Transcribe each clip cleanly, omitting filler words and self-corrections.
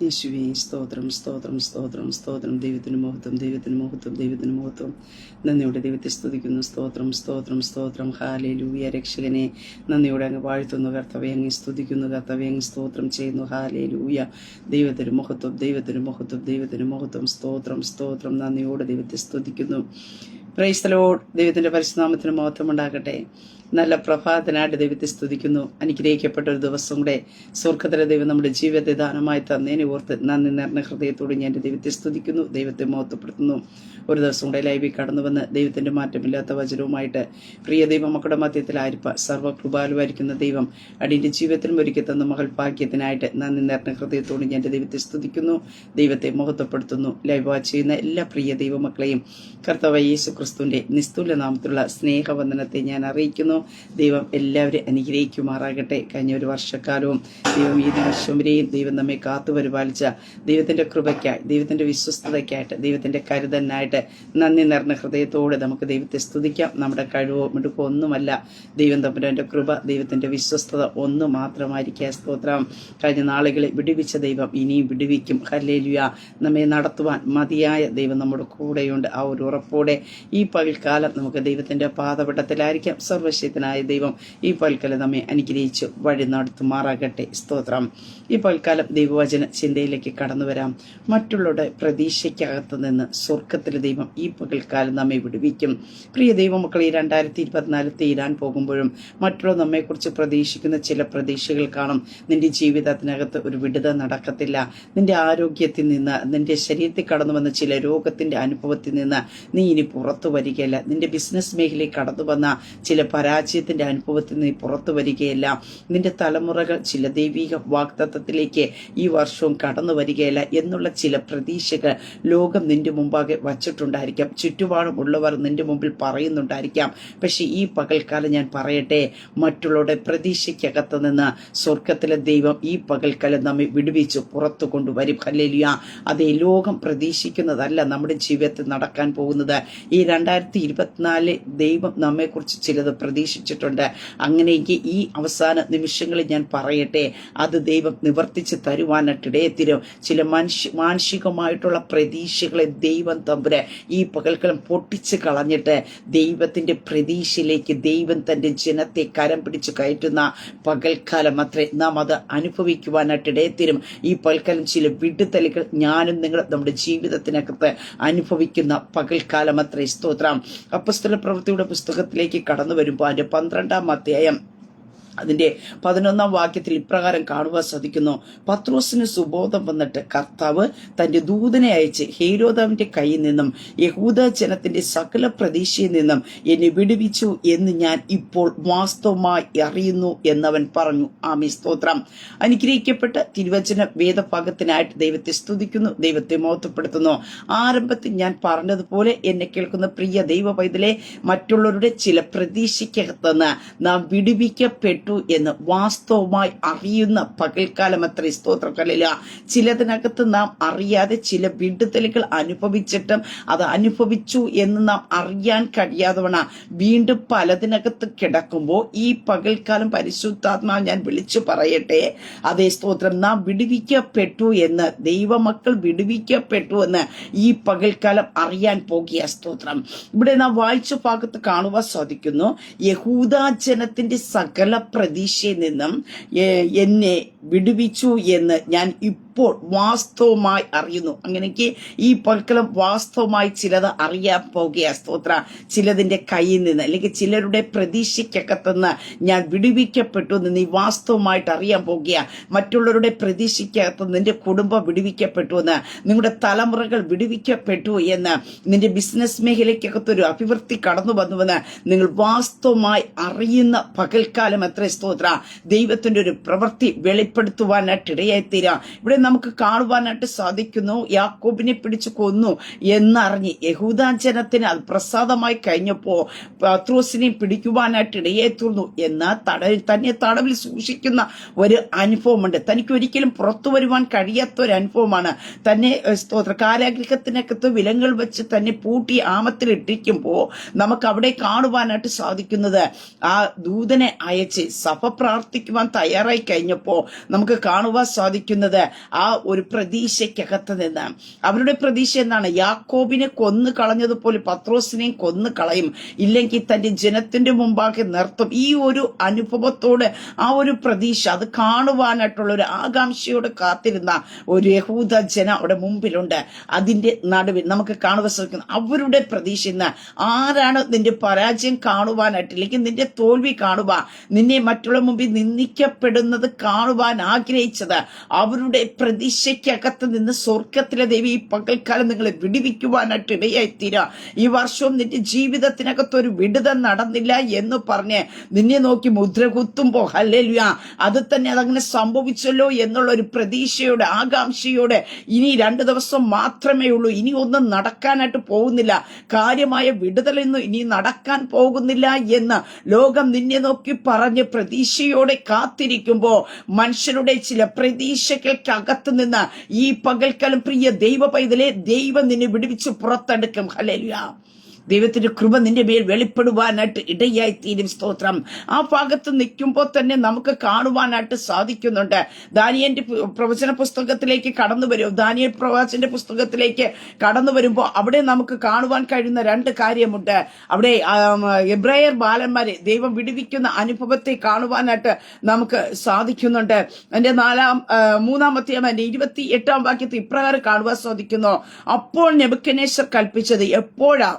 യേശുവേ സ്തോത്രം സ്തോത്രം സ്തോത്രം സ്തോത്രം. ദൈവത്തിന് മഹത്വം, ദൈവത്തിന് മഹത്വം, ദൈവത്തിന് മഹത്വം. നന്ദിയോടെ ദൈവത്തെ സ്തുതിക്കുന്നു. സ്തോത്രം സ്തോത്രം സ്തോത്രം. ഹാലേലൂയ. രക്ഷകനെ നന്ദിയോടെ അങ്ങ് വാഴ്ത്തുന്നു. കർത്താവെ അങ്ങ് സ്തുതിക്കുന്നു. കർത്താവെ അങ്ങ് സ്തോത്രം ചെയ്യുന്നു. ഹാലേലൂയ. ദൈവത്തിന് മഹത്വം, ദൈവത്തിന് മഹത്വം, ദൈവത്തിന് മഹത്വം. സ്തോത്രം സ്തോത്രം. നന്ദിയോടെ ദൈവത്തെ സ്തുതിക്കുന്നു. Praise the Lord. ദൈവത്തിന്റെ പരിശുദ്ധനാമത്തിന് മഹത്വം ഉണ്ടാകട്ടെ. നല്ല പ്രഭാതനായിട്ട് ദൈവത്തെ സ്തുതിക്കുന്നു. അനുഗ്രഹിക്കപ്പെട്ട ഒരു ദിവസം കൂടെ സ്വർഗത്തിലെ ദൈവം നമ്മുടെ ജീവിതത്തെ ദാനമായി തന്നതിനെ ഓർത്ത് നന്ദി നിറഞ്ഞ ഹൃദയത്തോട് ഞാൻ ദൈവത്തെ സ്തുതിക്കുന്നു, ദൈവത്തെ മഹത്വപ്പെടുത്തുന്നു. ഒരു ദിവസം കൂടെ ലൈവിൽ കടന്നു വന്ന് ദൈവത്തിന്റെ മാറ്റമില്ലാത്ത വചനവുമായിട്ട് പ്രിയ ദൈവം മക്കളുടെ മധ്യത്തിലായിരിക്കാം സർവ്വകൃപാലുവായിരിക്കുന്ന ദൈവം അടിയുടെ ജീവിതത്തിലും ഒരുക്കി തന്ന മകൾ ഭാഗ്യത്തിനായിട്ട് നന്ദി നിറഞ്ഞ ഹൃദയത്തോട് ഞാൻ ദൈവത്തെ സ്തുതിക്കുന്നു, ദൈവത്തെ മഹത്വപ്പെടുത്തുന്നു. ലൈവ് വാച്ച് ചെയ്യുന്ന എല്ലാ പ്രിയ ദൈവമക്കളെയും കർത്താവ് യേശു ക്രിസ്തുവിന്റെ നിസ്തുല്യ നാമത്തിലുള്ള സ്നേഹവന്ദനത്തെ ഞാൻ അറിയിക്കുന്നു. ദൈവം എല്ലാവരും അനുഗ്രഹിക്കുമാറാകട്ടെ. കഴിഞ്ഞ ഒരു വർഷക്കാലവും ദൈവം ഈ നിമിഷം വരെയും ദൈവം നമ്മെ കാത്തു പരിപാലിച്ച ദൈവത്തിന്റെ കൃപയ്ക്കായി, ദൈവത്തിന്റെ വിശ്വസ്തതയ്ക്കായിട്ട്, ദൈവത്തിന്റെ കരുതലിനായിട്ട് നന്ദി നിറഞ്ഞ ഹൃദയത്തോടെ നമുക്ക് ദൈവത്തെ സ്തുതിക്കാം. നമ്മുടെ കഴിവോ മിടുക്കോ ഒന്നുമല്ല, ദൈവം തമ്പുരാന്റെ കൃപ, ദൈവത്തിന്റെ വിശ്വസ്തത ഒന്ന് മാത്രമായിരിക്കുക. സ്തോത്രം. കഴിഞ്ഞ നാളുകളെ വിടുവിച്ച ദൈവം ഇനിയും വിടുവിക്കും. ഹല്ലേലൂയ. നമ്മെ നടത്തുവാൻ മതിയായ ദൈവം നമ്മുടെ കൂടെയുണ്ട്. ആ ഒരു ഉറപ്പോടെ ഈ പകൽക്കാലം നമുക്ക് ദൈവത്തിന്റെ പാദപീഠത്തിലായിരിക്കാം. സർവശക്തനായ ദൈവം ഈ പകൽക്കാലം നമ്മെ അനുഗ്രഹിച്ച് വഴി നടത്തുമാറാകട്ടെ. സ്തോത്രം. ഈ പകൽക്കാലം ദൈവവചന ചിന്തയിലേക്ക് കടന്നു വരാം. മറ്റുള്ളവരുടെ പ്രതീക്ഷയ്ക്കകത്ത് നിന്ന് സ്വർഗത്തിലെ ദൈവം ഈ പകൽക്കാലം നമ്മെ വിടുവിക്കും. പ്രിയ ദൈവമക്കൾ, ഈ 2024 തീരാൻ പോകുമ്പോഴും മറ്റുള്ള നമ്മെക്കുറിച്ച് പ്രതീക്ഷിക്കുന്ന ചില പ്രതീക്ഷകൾ കാണും. നിന്റെ ജീവിതത്തിനകത്ത് ഒരു വിടുതൽ നടക്കത്തില്ല. നിന്റെ ആരോഗ്യത്തിൽ നിന്ന്, നിന്റെ ശരീരത്തിൽ കടന്നു വന്ന ചില രോഗത്തിന്റെ അനുഭവത്തിൽ നിന്ന് നീ ഇനി പുറത്തു വരികയില്ല. നിന്റെ ബിസിനസ് മേഖലയിൽ കടന്നു വന്ന ചില പരാജയത്തിന്റെ അനുഭവത്തിൽ നീ പുറത്തു വരികയില്ല. നിന്റെ തലമുറകൾ ചില ദൈവിക വാഗ്ദത്തത്തിലേക്ക് ഈ വർഷവും കടന്നു വരികയില്ല എന്നുള്ള ചില പ്രതീക്ഷകൾ ലോകം നിന്റെ മുമ്പാകെ വച്ചിട്ടുണ്ടായിരിക്കാം. ചുറ്റുപാടുമുള്ളവർ നിന്റെ മുമ്പിൽ പറയുന്നുണ്ടായിരിക്കാം. പക്ഷെ ഈ പകൽക്കാലം ഞാൻ പറയട്ടെ, മറ്റുള്ളവരുടെ പ്രതീക്ഷയ്ക്കകത്ത് നിന്ന് സ്വർഗത്തിലെ ദൈവം ഈ പകൽക്കാലം നമ്മെ വിടുവിച്ചു പുറത്തു കൊണ്ടുവരും. ഹല്ലേലൂയ. അതേ, ലോകം പ്രതീക്ഷിക്കുന്നതല്ല നമ്മുടെ ജീവിതത്തിൽ നടക്കാൻ പോകുന്നത്. ഈ 2024 ദൈവം നമ്മെക്കുറിച്ച് ചിലത് പ്രതീക്ഷിച്ചിട്ടുണ്ട്. അങ്ങനെയെങ്കിൽ ഈ അവസാന നിമിഷങ്ങളിൽ ഞാൻ പറയട്ടെ, അത് ദൈവം നിവർത്തിച്ച് തരുവാനായിട്ടിടയത്തിരും. ചില മാനുഷികമായിട്ടുള്ള പ്രതീക്ഷകളെ ദൈവം തമ്പുരാൻ ഈ പകൽക്കാലം പൊട്ടിച്ച് കളഞ്ഞിട്ട് ദൈവത്തിന്റെ പ്രതീക്ഷയിലേക്ക് ദൈവം തന്റെ ജനത്തെ കരം പിടിച്ച് കയറ്റുന്ന പകൽക്കാലം അത്രേ നാം അത് അനുഭവിക്കുവാനായിട്ടിടയത്തിരും. ഈ പകൽക്കാലം ചില വിടുതലുകൾ ഞാനും നിങ്ങളും നമ്മുടെ ജീവിതത്തിനകത്ത് അനുഭവിക്കുന്ന പകൽക്കാലം അത്രേ. സ്തോത്രം. അപ്പോസ്തല പ്രവൃത്തിയുടെ പുസ്തകത്തിലേക്ക് കടന്നു വരുമ്പോൾ അതിന്റെ 12-ാം അധ്യായം അതിന്റെ 11-ാം വാക്യത്തിൽ ഇപ്രകാരം കാണുവാൻ സാധിക്കുന്നു. പത്രോസിന് സുബോധം വന്നിട്ട് കർത്താവ് തന്റെ ദൂതനെ അയച്ച് ഹേരോദാവിന്റെ കയ്യിൽ നിന്നും യഹൂദ ജനത്തിന്റെ സകല പ്രതീക്ഷയിൽ നിന്നും എന്നെ വിടുവിച്ചു എന്ന് ഞാൻ ഇപ്പോൾ വാസ്തവമായി അറിയുന്നു എന്നവൻ പറഞ്ഞു. ആമേൻ. സ്തോത്രം. അനുഗ്രഹിക്കപ്പെട്ട തിരുവചന വേദഭാഗത്തിനായിട്ട് ദൈവത്തെ സ്തുതിക്കുന്നു, ദൈവത്തെ മഹത്വപ്പെടുത്തുന്നു. ആരംഭത്തിൽ ഞാൻ പറഞ്ഞതുപോലെ എന്നെ കേൾക്കുന്ന പ്രിയ ദൈവ പൈതലെ, മറ്റുള്ളവരുടെ ചില പ്രതീക്ഷയ്ക്കകത്തുനിന്ന് നാം വിടുവിക്കപ്പെട്ടു എന്ന് വാസ്തവമായി അറിയുന്ന പകൽക്കാലം അത്ര. സ്തോത്രം. ഹല്ലേലൂയ. ചിലതിനകത്ത് നാം അറിയാതെ ചില വിടുതലുകൾ അനുഭവിച്ചിട്ടും അത് അനുഭവിച്ചു എന്ന് നാം അറിയാൻ കഴിയാത്തവണ്ണം വീണ്ടും പലതിനകത്ത് കിടക്കുമ്പോൾ ഈ പകൽക്കാലം പരിശുദ്ധാത്മാവ് ഞാൻ വിളിച്ചു പറയട്ടെ, അതേ സ്തോത്രം, നാം വിടുവിക്കപ്പെട്ടു എന്ന്, ദൈവമക്കൾ വിടുവിക്കപ്പെട്ടു എന്ന് ഈ പകൽക്കാലം അറിയാൻ പോകുക. സ്തോത്രം. ഇവിടെ നാം വായിച്ച ഭാഗത്ത് കാണുവാൻ സാധിക്കുന്നു, യഹൂദ ജനത്തിന്റെ സകല പ്രതീക്ഷയിൽ നിന്നും എന്നെ വിടുവിച്ചു എന്ന് ഞാൻ ഇപ്പോൾ വാസ്തവമായി അറിയുന്നു. അങ്ങനെക്ക് ഈ പൽക്കലം വാസ്തവമായി ചിലത് അറിയാൻ പോകുക. സ്തോത്ര. ചിലതിന്റെ കയ്യിൽ നിന്ന് അല്ലെങ്കിൽ ചിലരുടെ പ്രതീക്ഷയ്ക്കകത്തുനിന്ന് ഞാൻ വിടുവിക്കപ്പെട്ടു എന്ന് നീ വാസ്തവമായിട്ട് അറിയാൻ പോകുക. മറ്റുള്ളവരുടെ പ്രതീക്ഷയ്ക്കകത്ത് നിന്റെ കുടുംബം വിടുവിക്കപ്പെട്ടു എന്ന്, നിങ്ങളുടെ തലമുറകൾ വിടുവിക്കപ്പെട്ടു എന്ന്, നിന്റെ ബിസിനസ് മേഖലയ്ക്കകത്തൊരു അഭിവൃദ്ധി കടന്നു വന്നുവെന്ന് നിങ്ങൾ വാസ്തവമായി അറിയുന്ന പകൽക്കാലം എത്ര. സ്തോത്ര. ദൈവത്തിന്റെ ഒരു പ്രവൃത്തി വെളിപ്പെടുത്തുവാനായിട്ടിടയായിത്തീരാം. ഇവിടെ നമുക്ക് കാണുവാനായിട്ട് സാധിക്കുന്നു, യാക്കോബിനെ പിടിച്ചു കൊന്നു എന്നറിഞ്ഞ് യഹൂദ ജനത്തിന് അത് പ്രസാദമായി കഴിഞ്ഞപ്പോ പത്രോസിനെ പിടിക്കുവാനായിട്ട് ഇടയായിത്തീർന്നു. എന്നാൽ തന്നെ തടവിൽ സൂക്ഷിക്കുന്ന ഒരു അനുഭവമുണ്ട്. തനിക്ക് ഒരിക്കലും പുറത്തു വരുവാൻ കഴിയാത്ത ഒരു അനുഭവമാണ്. തന്നെ സ്തോത്ര കാരാഗൃഹത്തിനകത്ത് വിലങ്ങൾ വെച്ച് തന്നെ പൂട്ടി ആമത്തിലിട്ടിരിക്കുമ്പോ നമുക്ക് അവിടെ കാണുവാനായിട്ട് സാധിക്കുന്നത്, ആ ദൂതനെ അയച്ച് സഭ പ്രാർത്ഥിക്കുവാൻ തയ്യാറായി കഴിഞ്ഞപ്പോ നമുക്ക് കാണുവാൻ സാധിക്കുന്നത്, ആ ഒരു പ്രതീക്ഷയ്ക്കകത്ത് നിന്ന് അവരുടെ പ്രതീക്ഷ എന്താണ്? യാക്കോബിനെ കൊന്നു കളഞ്ഞതുപോലെ പത്രോസിനെയും കൊന്നു കളയും, ഇല്ലെങ്കിൽ തന്റെ ജനത്തിന്റെ മുമ്പാകെ നിർത്തും. ഈ ഒരു അനുഭവത്തോട് ആ ഒരു പ്രതീക്ഷ അത് കാണുവാനായിട്ടുള്ള ഒരു ആകാംക്ഷയോട് കാത്തിരുന്ന ഒരു യഹൂദ ജനം അവിടെ മുമ്പിലുണ്ട്. അതിന്റെ നടുവിൽ നമുക്ക് കാണുവാൻ സാധിക്കുന്നു അവരുടെ പ്രതീക്ഷ. ഇന്ന് ആരാണ് നിന്റെ പരാജയം കാണുവാനായിട്ട്, അല്ലെങ്കിൽ നിന്റെ തോൽവി കാണുവാൻ, നിന്നെ മറ്റുള്ള മുമ്പിൽ നിന്ദിക്കപ്പെടുന്നത് കാണുവാൻ ആഗ്രഹിച്ചത്? അവരുടെ പ്രതീക്ഷയ്ക്കകത്ത് നിന്ന് സ്വർഗത്തിലെ ദൈവം ഈ പകൽക്കാലം നിങ്ങളെ വിടുവിക്കുവാനായിട്ട് ഇടയായിത്തീരാ. ഈ വർഷവും നിന്റെ ജീവിതത്തിനകത്ത് ഒരു വിടുതൽ നടന്നില്ല എന്ന് പറഞ്ഞ് നിന്നെ നോക്കി മുദ്ര കുത്തുമ്പോ ഹല്ലേലൂയ അത് തന്നെ അതങ്ങനെ സംഭവിച്ചല്ലോ എന്നുള്ള ഒരു പ്രതീക്ഷയോടെ ആകാംക്ഷയോടെ ഇനി 2 ദിവസം മാത്രമേ ഉള്ളൂ, ഇനി ഒന്നും നടക്കാനായിട്ട് പോകുന്നില്ല, കാര്യമായ വിടുതലൊന്നും ഇനി നടക്കാൻ പോകുന്നില്ല എന്ന് ലോകം നിന്നെ നോക്കി പറഞ്ഞ് പ്രതീക്ഷയോടെ കാത്തിരിക്കുമ്പോ മനുഷ്യരുടെ ചില പ്രതീക്ഷകൾക്കകത്ത് നിന്ന് ഈ പകൽക്കാലം പ്രിയ ദൈവ പൈതലെ ദൈവം നിന്നെ വിടുവിച്ച് പുറത്തെടുക്കും. ഹല്ലേലൂയ. ദൈവത്തിന്റെ കൃപ നിന്റെ മേൽ വെളിപ്പെടുവാനായിട്ട് ഇടയായി തീരും. സ്തോത്രം. ആ ഭാഗത്ത് നിൽക്കുമ്പോൾ തന്നെ നമുക്ക് കാണുവാനായിട്ട് സാധിക്കുന്നുണ്ട്. ദാനിയേലിന്റെ പ്രവചന പുസ്തകത്തിലേക്ക് കടന്നു വരും. ദാനിയേൽ പ്രവാചകന്റെ പുസ്തകത്തിലേക്ക് കടന്നു വരുമ്പോൾ അവിടെ നമുക്ക് കാണുവാൻ കഴിയുന്ന 2 കാര്യമുണ്ട്. അവിടെ എബ്രായർ ബാലന്മാരെ ദൈവം വിടുവിക്കുന്ന അനുഭവത്തെ കാണുവാനായിട്ട് നമുക്ക് സാധിക്കുന്നുണ്ട്. അതിന്റെ 3-ാമത്തെ 28-ാം വാക്യത്തിൽ ഇപ്രകാരം കാണുവാൻ സാധിക്കുന്നു. അപ്പോൾ നെബൂഖദ്നേസർ കൽപ്പിച്ചത് എപ്പോഴാ?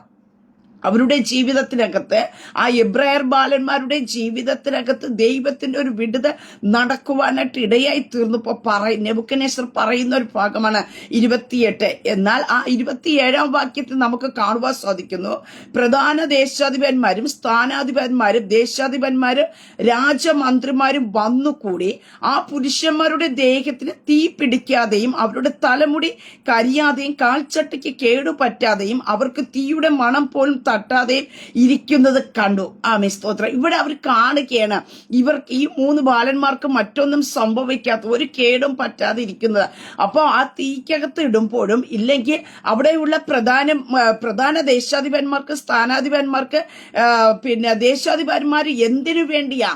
അവരുടെ ജീവിതത്തിനകത്ത്, ആ എബ്രായർ ബാലന്മാരുടെ ജീവിതത്തിനകത്ത് ദൈവത്തിന്റെ ഒരു വിടുതൽ നടക്കുവാനായിട്ട് ഇടയായി തീർന്നപ്പോ നെബൂഖദ്നേസർ പറയുന്ന ഒരു ഭാഗമാണ് 28. എന്നാൽ ആ 27-ാം വാക്യത്തിൽ നമുക്ക് കാണുവാൻ സാധിക്കുന്നു, പ്രധാന ദേശാധിപന്മാരും സ്ഥാനാധിപന്മാരും ദേശാധിപന്മാരും രാജമന്ത്രിമാരും വന്നുകൂടി ആ പുരുഷന്മാരുടെ ദേഹത്തിന് തീ പിടിക്കാതെയും അവരുടെ തലമുടി കരിയാതെയും കാൽച്ചട്ടിക്ക് കേടുപറ്റാതെയും അവർക്ക് തീയുടെ മണം പോലും തട്ടാതെയും ഇരിക്കുന്നത് കണ്ടു. ആമേൻ. സ്തോത്രം. ഇവിടെ അവർ കാണുകയാണ് ഇവർക്ക് ഈ 3 ബാലന്മാർക്ക് മറ്റൊന്നും സംഭവിക്കാത്ത, ഒരു കേടും പറ്റാതെ ഇരിക്കുന്നത്. അപ്പോൾ ആ തീക്കകത്ത് ഇടുമ്പോഴും ഇല്ലെങ്കിൽ അവിടെയുള്ള പ്രധാന ദേശാധിപന്മാർക്ക് സ്ഥാനാധിപന്മാർക്ക് ദേശാധിപന്മാർ എന്തിനു വേണ്ടിയാ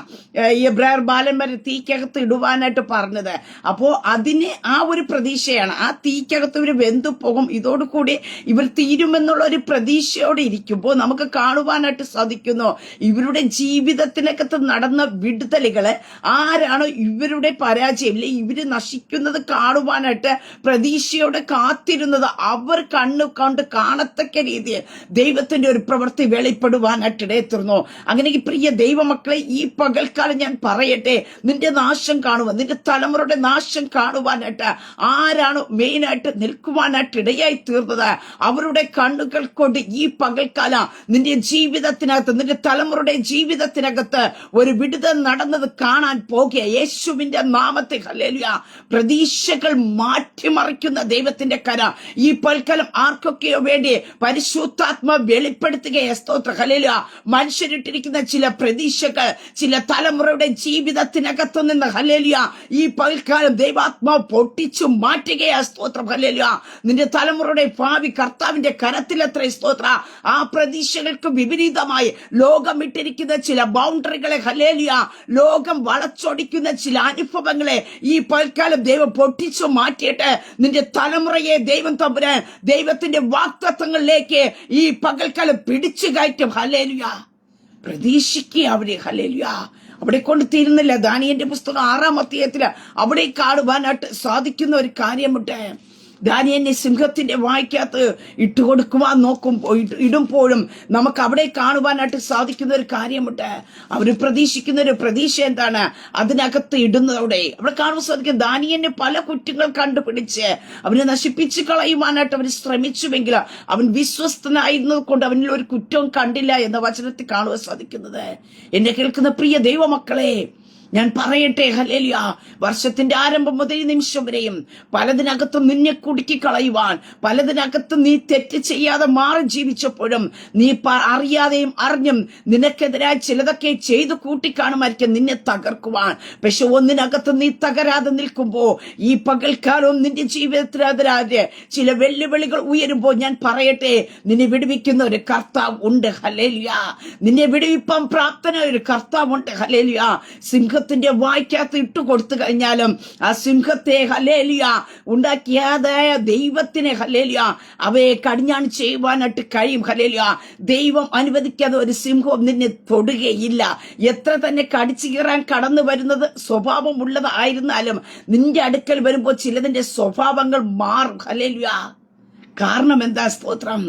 എബ്രായർ ബാലന്മാരെ തീക്കകത്ത് ഇടുവാനായിട്ട് പറഞ്ഞത്? അപ്പോ അതിന് ആ ഒരു പ്രതീക്ഷയാണ്. ആ തീക്കകത്ത് ഇവർ വെന്തു പോകും, ഇതോടുകൂടി ഇവർ തീരുമെന്നുള്ള ഒരു പ്രതീക്ഷയോടെ ഇരിക്കുമ്പോൾ നമുക്ക് കാണുവാനായിട്ട് സാധിക്കുന്നു ഇവരുടെ ജീവിതത്തിനകത്ത് നടന്ന വിടുതലുകള് ആരാണോ ഇവരുടെ പരാജയം, ഇവര് നശിക്കുന്നത് കാണുവാനായിട്ട് പ്രതീക്ഷയോടെ കാത്തിരുന്നത് അവർ കണ്ട് കാണത്തക്ക രീതിയിൽ ദൈവത്തിന്റെ ഒരു പ്രവൃത്തി വെളിപ്പെടുവാനായിട്ട് ഇടയെത്തുന്നു. അങ്ങനെ പ്രിയ ദൈവമക്കളെ, ഈ പകൽക്കാലം ഞാൻ പറയട്ടെ, നിന്റെ നാശം കാണുവാൻ, നിന്റെ തലമുറയുടെ നാശം കാണുവാനായിട്ട് ആരാണോ മെയിനായിട്ട് നിൽക്കുവാനായിട്ട് ഇടയായി തീർന്നത്? അവരുടെ കണ്ണുകൾ കൊണ്ട് ഈ പകൽക്കാലം നിന്റെ ജീവിതത്തിനകത്ത്, നിന്റെ തലമുറയുടെ ജീവിതത്തിനകത്ത് ഒരു വിടുതൽ നടന്നത് കാണാൻ പോകുക. യേശുവിന്റെ നാമത്തിൽ ഹല്ലേലൂയ. പ്രതീക്ഷകൾ മാറ്റിമറിക്കുന്ന ദൈവത്തിന്റെ കര ഈ പൽക്കാലം ആർക്കൊക്കെയോ വേണ്ടി പരിശുദ്ധാത്മ വെളിപ്പെടുത്തുകയെ. സ്തോത്രം. ഹല്ലേലൂയ. മനുഷ്യരിട്ടിരിക്കുന്ന ചില പ്രതീക്ഷകൾ ചില തലമുറയുടെ ജീവിതത്തിനകത്തു നിന്ന് ഹല്ലേലൂയ ഈ പൽക്കാലം ദൈവാത്മാവ് പൊട്ടിച്ചു മാറ്റുകയാ. സ്തോത്രം. ഹല്ലേലൂയ. നിന്റെ തലമുറയുടെ ഭാവി കർത്താവിന്റെ കരത്തിലെത്ര. സ്തോത്ര. ആ പ്രതീക്ഷകൾക്ക് വിപരീതമായി ലോകം ഇട്ടിരിക്കുന്ന ചില ബൗണ്ടറികളെ ഹല്ലേലൂയ ലോകം വളച്ചൊടിക്കുന്ന ചില അനുഭവങ്ങളെ ഈ പൽക്കാലം ദൈവം പൊട്ടിച്ചു മാറ്റിയിട്ട് നിന്റെ തലമുറയെ ദൈവം തമ്പുരാൻ ദൈവത്തിന്റെ വാഗ്ദത്തങ്ങളിലേക്ക് ഈ പകൽക്കാലം പിടിച്ചു കയറ്റും. ഹല്ലേലൂയ. പ്രതീക്ഷിക്കുക അവരെ. ഹല്ലേലൂയ. അവിടെ കൊണ്ട് തീരുന്നില്ല. ദാനിയേലിന്റെ പുസ്തകം 6-ാം അധ്യായത്തില് അവിടെ കാണുവാനായിട്ട് സാധിക്കുന്ന ഒരു കാര്യമുണ്ട്. ദാനിയേലിനെ സിംഹത്തിന്റെ വായ്ക്കകത്ത് ഇട്ടുകൊടുക്കുവാൻ ഇടുമ്പോഴും നമുക്ക് അവിടെ കാണുവാനായിട്ട് സാധിക്കുന്ന ഒരു കാര്യമുണ്ട്. അവർ പ്രതീക്ഷിക്കുന്ന ഒരു പ്രതീക്ഷ എന്താണ്? അതിനകത്ത് ഇടുന്നതോടെ അവിടെ കാണുവാൻ സാധിക്കും ദാനിയേലിന് പല കുറ്റങ്ങൾ കണ്ടുപിടിച്ച് അവനെ നശിപ്പിച്ചു കളയുവാനായിട്ട് അവർ ശ്രമിച്ചുവെങ്കിൽ അവൻ വിശ്വസ്തനായിരുന്നത് കൊണ്ട് അവനിൽ ഒരു കുറ്റവും കണ്ടില്ല എന്ന വചനത്തിൽ കാണുവാൻ സാധിക്കുന്നത്. എന്നെ കേൾക്കുന്ന പ്രിയ ദൈവമക്കളെ, ഞാൻ പറയട്ടെ, ഹല്ലേലൂയ, വർഷത്തിന്റെ ആരംഭം മുതൽ നിമിഷം വരെയും പലതിനകത്തും നിന്നെ കുടുക്കി കളയുവാൻ, പലതിനകത്തും നീ തെറ്റ് ചെയ്യാതെ മാറി ജീവിച്ചപ്പോഴും നീ അറിയാതെയും അറിഞ്ഞും നിനക്കെതിരായി ചിലതൊക്കെ ചെയ്തു കൂട്ടിക്കാണുമായിരിക്കും നിന്നെ തകർക്കുവാൻ. പക്ഷെ ഒന്നിനകത്ത് നീ തകരാതെ നിൽക്കുമ്പോ ഈ പകൽക്കാലവും നിന്റെ ജീവിതത്തിനെതിരായ ചില വെല്ലുവിളികൾ ഉയരുമ്പോ ഞാൻ പറയട്ടെ, നിന്നെ വിടുവിക്കുന്ന ഒരു കർത്താവ് ഉണ്ട്. ഹല്ലേലൂയ. നിന്നെ വിടുവിപ്പാൻ പ്രാപ്തനായ ഒരു കർത്താവ് ഉണ്ട്. ഹല്ലേലൂയ. സിംഹത്തിന്റെ വായ്ക്കകത്ത് ഇട്ട് കൊടുത്തു കഴിഞ്ഞാലും ആ സിംഹത്തെ ഹല്ലേലൂയ ഉണ്ടാക്കിയതായ ദൈവത്തിനെ ഹല്ലേലൂയ അവയെ കടിഞ്ഞാണ് ചെയ്യുവാനായിട്ട് കഴിയും. ഹല്ലേലൂയ ദൈവം അനുവദിക്കാതെ ഒരു സിംഹവും നിന്നെ തൊടുകയില്ല. എത്ര തന്നെ കടിച്ചു കീറാൻ കടന്നു വരുന്നത് സ്വഭാവമുള്ളതായിരുന്നാലും നിന്റെ അടുക്കൽ വരുമ്പോൾ ചിലതിന്റെ സ്വഭാവങ്ങൾ മാറും. ഹല്ലേലൂയ. കാരണം എന്താ? സ്തോത്രം.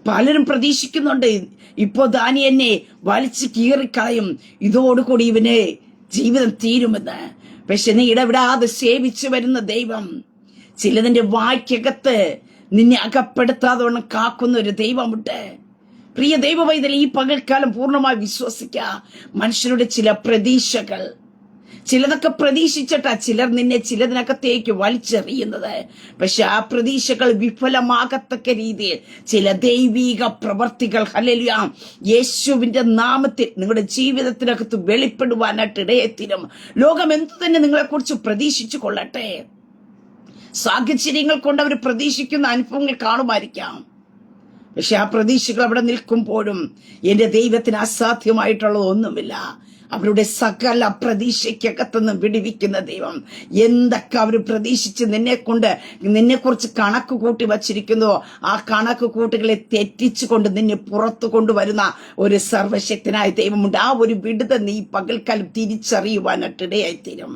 പലരും പ്രതീക്ഷിക്കുന്നുണ്ട് ഇപ്പോ ദാനിയേലിനെ വലിച്ചു കീറിക്കളയും, ഇതോടുകൂടി ഇവന് ജീവിതം തീരുമെന്ന്. പക്ഷെ നീ ഇടവിടാതെ സേവിച്ചു വരുന്ന ദൈവം ചിലതിന്റെ വായ്ക്കകത്ത് നിന്നെ അകപ്പെടുത്താതെ കാക്കുന്ന ഒരു ദൈവമുണ്ട്. പ്രിയ ദൈവ പൈതൽ, ഈ പകൽക്കാലം പൂർണ്ണമായി വിശ്വസിക്ക. മനുഷ്യരുടെ ചില പ്രതീക്ഷകൾ, ചിലതൊക്കെ പ്രതീക്ഷിച്ചിട്ടാ ചിലർ നിന്നെ ചിലതിനകത്തേക്ക് വലിച്ചെറിയുന്നത്. പക്ഷെ ആ പ്രതീക്ഷകൾ വിഫലമാകത്തക്ക രീതിയിൽ ചില ദൈവീക പ്രവർത്തികൾ ഹല്ലേലൂയ യേശുവിന്റെ നാമത്തിൽ നിങ്ങളുടെ ജീവിതത്തിനകത്ത് വെളിപ്പെടുവാനായിട്ട് ഇടയെത്തിനും. ലോകം എന്തു തന്നെ നിങ്ങളെക്കുറിച്ച് പ്രതീക്ഷിച്ചു കൊള്ളട്ടെ. സാഹചര്യങ്ങൾ കൊണ്ട് അവർ പ്രതീക്ഷിക്കുന്ന അനുഭവങ്ങൾ കാണുമായിരിക്കാം. പക്ഷെ ആ പ്രതീക്ഷകൾ അവിടെ നിൽക്കുമ്പോഴും എന്റെ ദൈവത്തിന് അസാധ്യമായിട്ടുള്ളത് ഒന്നുമില്ല. അവരുടെ സകല പ്രതീക്ഷയ്ക്കകത്തുനിന്ന് വിടുവിക്കുന്ന ദൈവം. എന്തൊക്കെ അവർ പ്രതീക്ഷിച്ച് നിന്നെക്കുറിച്ച് കണക്ക് കൂട്ടി വച്ചിരിക്കുന്നോ ആ കണക്ക് കൂട്ടുകളെ തെറ്റിച്ചുകൊണ്ട് നിന്നെ പുറത്തു കൊണ്ടുവരുന്ന ഒരു സർവശക്തനായ ദൈവമുണ്ട്. ആ ഒരു വിടുതൽ നീ പകൽക്കാലം തിരിച്ചറിയുവാനായിട്ടിടയായിത്തീരും.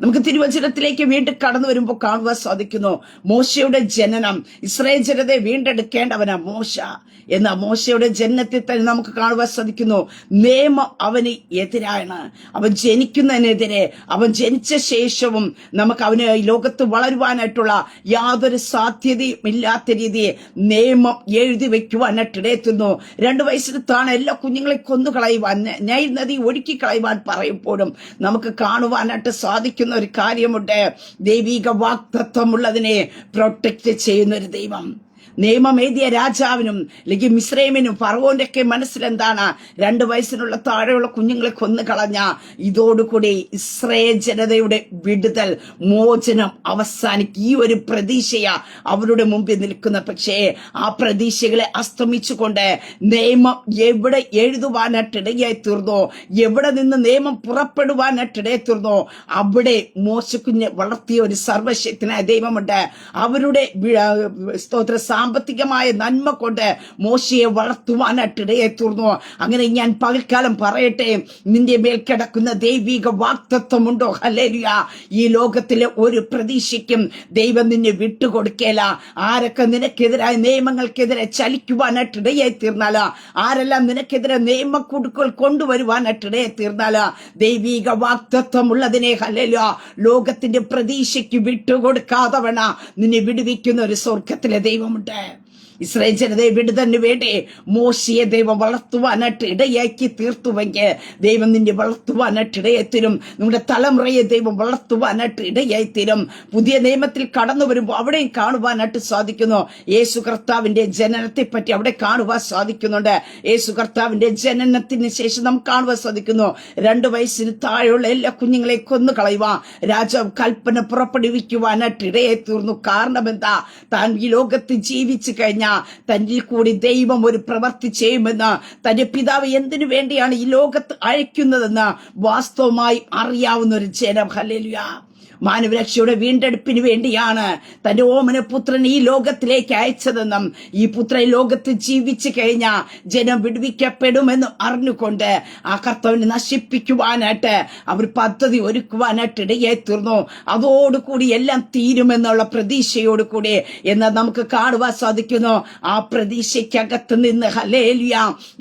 നമുക്ക് തിരുവചനത്തിലേക്ക് വീണ്ടും കടന്നു വരുമ്പോൾ കാണുവാൻ സാധിക്കുന്നു, മോശയുടെ ജനനം. ഇസ്രായേൽ ജനതയെ വീണ്ടെടുക്കേണ്ടവനാ മോശ. എന്നാൽ മോശയുടെ ജനനത്തിൽ തന്നെ നമുക്ക് കാണുവാൻ സാധിക്കുന്നു, നിയമം അവന് എതിരാണ്. അവൻ ജനിക്കുന്നതിനെതിരെ, അവൻ ജനിച്ച ശേഷവും നമുക്ക് അവന് ഈ ലോകത്ത് വളരുവാനായിട്ടുള്ള യാതൊരു സാധ്യതയും ഇല്ലാത്ത രീതിയിൽ നിയമം എഴുതി വെക്കുവാനായിട്ടിടയെത്തുന്നു. 2 വയസ്സിന് താഴെ എല്ലാ കുഞ്ഞുങ്ങളെ കൊന്നുകളയുവാൻ, നൈൽ നദി ഒഴുക്കി കളയുവാൻ പറയുമ്പോഴും നമുക്ക് കാണുവാനായിട്ട് സാധിക്കുന്നു ഒരു കാര്യമുണ്ട്. ദൈവിക വാഗ്ദത്തമുള്ളതിനെ പ്രൊട്ടക്ട് ചെയ്യുന്ന ഒരു ദൈവം. നിയമം എഴുതിയ രാജാവിനും അല്ലെങ്കിൽ മിസ്രൈമിനും ഫറവോന്റെ ഒക്കെ മനസ്സിലെന്താണ്? 2 വയസ്സിനുള്ള താഴെയുള്ള കുഞ്ഞുങ്ങളെ കൊന്നുകളഞ്ഞ ഇതോടുകൂടി ഇസ്രായേൽ ജനതയുടെ വിടുതൽ, മോചനം അവസാനിക്കും. ഈ ഒരു പ്രതീക്ഷയാ അവരുടെ മുമ്പിൽ നിൽക്കുന്ന. പക്ഷേ ആ പ്രതീക്ഷകളെ അസ്തമിച്ചുകൊണ്ട് നിയമം എവിടെ എഴുതുവാനായിട്ടിടയായി തീർന്നോ, എവിടെ നിന്ന് നിയമം പുറപ്പെടുവാനായിട്ടിടയായി തീർന്നോ അവിടെ മോശക്കുഞ്ഞ് വളർത്തിയ ഒരു സർവശക്തനായ ദൈവമുണ്ട്. അവരുടെ സ്തോത്ര സാമ്പത്തികമായ നന്മ കൊണ്ട് മോശയെ വളർത്തുവാനായിട്ടിടയെ തീർന്നു. അങ്ങനെ ഞാൻ പകൽക്കാലം പറയട്ടെ, നിന്റെ മേൽ കിടക്കുന്ന ദൈവിക വാഗ്ദത്തമുണ്ടോ? ഹല്ലേലൂയ. ഈ ലോകത്തിലെ ഒരു പ്രതീക്ഷയ്ക്കും ദൈവം നിന്നെ വിട്ടുകൊടുക്കേല. ആരൊക്കെ നിനക്കെതിരായ നിയമങ്ങൾക്കെതിരെ ചലിക്കുവാനായിട്ടിടയായി തീർന്നാല, ആരെല്ലാം നിനക്കെതിരെ നിയമക്കുടുക്കൾ കൊണ്ടുവരുവാനായിട്ടിടയായി തീർന്നാല, ദൈവിക വാഗ്ദത്തമുള്ളതിനെ ഹല്ലേലൂയ ലോകത്തിന്റെ പ്രതീക്ഷയ്ക്ക് വിട്ടുകൊടുക്കാതവണ നിന്നെ വിടുവിക്കുന്ന ഒരു സ്വർഗത്തിലെ ദൈവമുണ്ട്. ഇസ്രായേൽ ജനതയെ വിടുതലിന് വേണ്ടി മോശയെ ദൈവം വളർത്തുവാനായിട്ട് ഇടയാക്കി തീർത്തുവെങ്കിൽ ദൈവം നിന്നെ വളർത്തുവാനായിട്ട് ഇടയായിത്തീരും. നമ്മുടെ തലമുറയെ ദൈവം വളർത്തുവാനായിട്ട് ഇടയായിത്തീരും. പുതിയ നിയമത്തിൽ കടന്നു വരുമ്പോൾ അവിടെയും കാണുവാനായിട്ട് സാധിക്കുന്നു. യേശു കർത്താവിന്റെ ജനനത്തെ പറ്റി അവിടെ കാണുവാൻ സാധിക്കുന്നുണ്ട്. യേശു കർത്താവിന്റെ ജനനത്തിന് ശേഷം നമുക്ക് കാണുവാൻ സാധിക്കുന്നു, 2 വയസ്സിന് താഴെയുള്ള എല്ലാ കുഞ്ഞുങ്ങളെ കൊന്നു കളയുവാൻ രാജാവ് കൽപ്പന പുറപ്പെടുവിക്കുവാനായിട്ട് ഇടയായി തീർന്നു. കാരണം എന്താ? താൻ ഈ ലോകത്ത് ജീവിച്ചു കഴിഞ്ഞ തന്നിൽ കൂടി ദൈവം ഒരു പ്രവൃത്തി ചെയ്യുമെന്ന്, തന്റെ പിതാവ് എന്തിനു വേണ്ടിയാണ് ഈ ലോകത്ത് അയക്കുന്നതെന്ന് വാസ്തവമായി അറിയാവുന്ന ഒരു ജനം. ഹല്ലേലൂയ. മാനവരക്ഷയുടെ വീണ്ടെടുപ്പിന് വേണ്ടിയാണ് തന്റെ ഓമന പുത്രൻ ഈ ലോകത്തിലേക്ക് അയച്ചതെന്നും ഈ പുത്രൻ ലോകത്ത് ജീവിച്ചു കഴിഞ്ഞാൽ ജനം വിടുവിക്കപ്പെടുമെന്നും അറിഞ്ഞുകൊണ്ട് ആ കർത്താവിനെ നശിപ്പിക്കുവാനായിട്ട് അവർ പദ്ധതി ഒരുക്കുവാനായിട്ട് ഇടയായി തീർന്നു. അതോടുകൂടി എല്ലാം തീരുമെന്നുള്ള പ്രതീക്ഷയോടുകൂടി എന്നാൽ നമുക്ക് കാണുവാൻ സാധിക്കുന്നു, ആ പ്രതീക്ഷയ്ക്കകത്ത് നിന്ന് ഹല്ലേലൂയ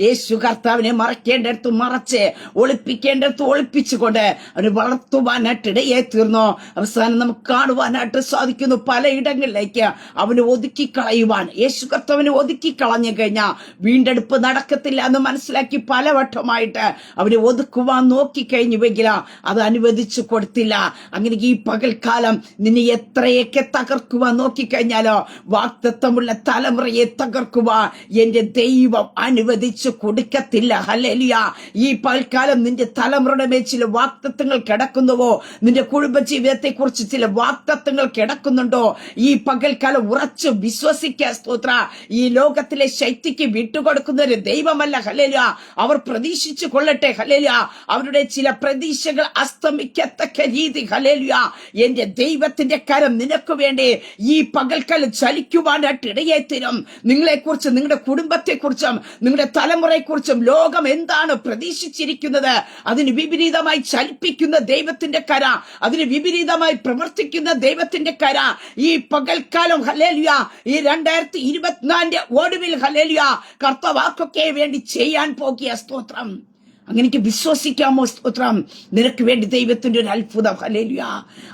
യേശു കർത്താവിനെ മറയ്ക്കേണ്ടടുത്ത് മറച്ച്, ഒളിപ്പിക്കേണ്ടടുത്ത് ഒളിപ്പിച്ചുകൊണ്ട് അവന് വളർത്തുവാനായിട്ട് ഇടയായി തീർന്നു. അവസാനം നമുക്ക് കാണുവാനായിട്ട് സാധിക്കുന്നു, പലയിടങ്ങളിലേക്ക് അവന് ഒതുക്കിക്കളയുവാൻ, യേശു കർത്താവിനെ ഒതുക്കിക്കളഞ്ഞു കഴിഞ്ഞാൽ വീണ്ടെടുപ്പ് നടക്കത്തില്ല എന്ന് മനസ്സിലാക്കി പലവട്ടമായിട്ട് അവനെ ഒതുക്കുവാൻ നോക്കിക്കഴിഞ്ഞുവെങ്കിൽ അത് അനുവദിച്ചു കൊടുത്തില്ല. അങ്ങനെ ഈ പകൽക്കാലം നിന്നെ എത്രയൊക്കെ തകർക്കുവാൻ നോക്കിക്കഴിഞ്ഞാലോ വാഗ്ദത്തമുള്ള തലമുറയെ തകർക്കുവാൻ എന്റെ ദൈവം അനുവദിച്ചു കൊടുക്കത്തില്ല. ഹല്ലേലൂയ. ഈ പകൽക്കാലം നിന്റെ തലമുറയുടെ മേൽ ചില വാഗ്ദത്തങ്ങൾ കിടക്കുന്നുവോ, നിന്റെ കുടുംബജീവിത ജീവിതത്തെക്കുറിച്ച് ചില വാഗ്ദത്തങ്ങൾ കിടക്കുന്നുണ്ടോ? ഈ പകൽക്കാലം ഉറച്ചു വിശ്വസിക്കുക. സ്തോത്ര. ഈ ലോകത്തിലെ ശക്തിക്ക് വിട്ടുകൊടുക്കുന്ന ഒരു ദൈവമല്ല. ഹല്ലേലൂയ. അവർ പ്രതീക്ഷിച്ചു കൊള്ളട്ടെ. ഹല്ലേലൂയ. അവരുടെ ചില പ്രതീക്ഷകൾ അസ്തമിക്കത്തക്ക രീതി, ഹല്ലേലൂയ, എന്റെ ദൈവത്തിന്റെ കരം നിനക്ക് വേണ്ടി ഈ പകൽക്കാലം ചലിക്കുവാനായിട്ട് ഇടയായി തീരും. നിങ്ങളെക്കുറിച്ചും നിങ്ങളുടെ കുടുംബത്തെക്കുറിച്ചും നിങ്ങളുടെ തലമുറയെക്കുറിച്ചും ലോകം എന്താണ് പ്രതീക്ഷിച്ചിരിക്കുന്നത് അതിന് വിപരീതമായി ചലിപ്പിക്കുന്ന ദൈവത്തിന്റെ കര, അതിന് വിപരീതമായി പ്രവർത്തിക്കുന്ന ദൈവത്തിന്റെ കര ഈ പകൽക്കാലം, ഹല്ലേലൂയ, ഈ 2024 ഒടുവിൽ, ഹല്ലേലൂയ, കർത്താവാക്കൊക്കെ വേണ്ടി ചെയ്യാൻ പോകിയ. സ്തോത്രം. അങ്ങനെ വിശ്വസിക്കാമോ? സ്തോത്രം. നിനക്ക് വേണ്ടി ദൈവത്തിന്റെ ഒരു അത്ഭുതം, ഹല്ലേലൂയ,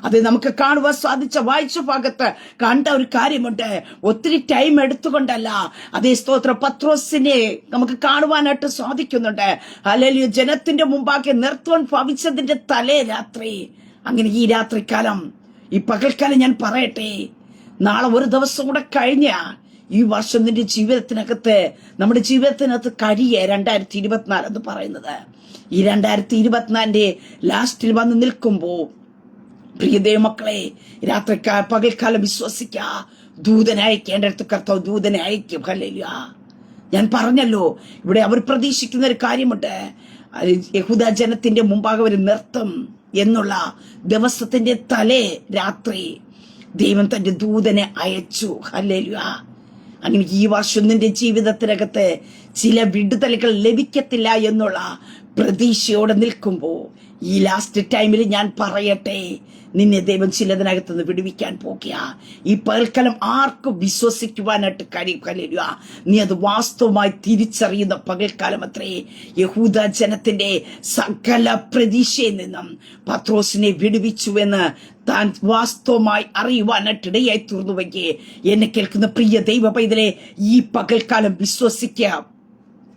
അത് നമുക്ക് കാണുവാൻ സാധിച്ച വായിച്ച ഭാഗത്ത് കണ്ട ഒരു കാര്യമുണ്ട്. ഒത്തിരി ടൈം എടുത്തുകൊണ്ടല്ല. അതേ സ്തോത്രം. പത്രോസിനെ നമുക്ക് കാണുവാനായിട്ട് സാധിക്കുന്നുണ്ട്. ഹല്ലേലൂയ. ജനത്തിന്റെ മുമ്പാകെ നിർത്തുവാൻ ഭവിച്ചതിന്റെ തലേ രാത്രി. അങ്ങനെ ഈ രാത്രികാലം, ഈ പകൽക്കാലം ഞാൻ പറയട്ടെ, നാളെ ഒരു ദിവസം കൂടെ കഴിഞ്ഞ ഈ വർഷം നിന്റെ ജീവിതത്തിനകത്ത്, നമ്മുടെ ജീവിതത്തിനകത്ത് കഴിയ 2024 എന്ന് പറയുന്നത്, ഈ 2024 ലാസ്റ്റിൽ വന്ന് നിൽക്കുമ്പോ പ്രിയ ദൈവമക്കളെ, പകൽക്കാലം വിശ്വസിക്കുക. ദൂതനെ അയക്കേണ്ടടുത്ത് കർത്താവ് ദൂതനെ അയക്കും. ഹല്ലേലൂയ. ഞാൻ പറഞ്ഞല്ലോ, ഇവിടെ അവർ പ്രതീക്ഷിക്കുന്ന ഒരു കാര്യമുണ്ട്. യഹൂദ ജനത്തിന്റെ മുമ്പാകെ ഒരു നിർത്തം എന്നുള്ള ദിവസത്തിന്റെ തലേ രാത്രി ദൈവം തന്റെ ദൂതനെ അയച്ചു. ഹല്ലേലൂയ. അങ്ങനെ ഈ വർഷം നിന്റെ ജീവിതത്തിനകത്ത് ചില വിടുതലുകൾ ലഭിക്കത്തില്ല എന്നുള്ള പ്രതീക്ഷയോടെ നിൽക്കുമ്പോ ഈ ലാസ്റ്റ് ടൈമിൽ ഞാൻ പറയട്ടെ, നിന്നെ ദൈവം ചിലതിനകത്തുനിന്ന് വിടുവിക്കാൻ പോകുക. ഈ പകൽക്കാലം ആർക്കും വിശ്വസിക്കുവാനായിട്ട് കഴിയും. ഹല്ലേലൂയ. നീ അത് വാസ്തവമായി തിരിച്ചറിയുന്ന പകൽക്കാലം അത്രേ. യഹൂദ ജനത്തിന്റെ സകല പ്രതീക്ഷയിൽ നിന്നും പത്രോസിനെ വിടുവിച്ചുവെന്ന് താൻ വാസ്തവമായി അറിയുവാനായിട്ടിടയായി തീർന്നുവെങ്കിൽ, എന്നെ കേൾക്കുന്ന പ്രിയ ദൈവ പൈതലേ, ഈ പകൽക്കാലം വിശ്വസിക്കുക.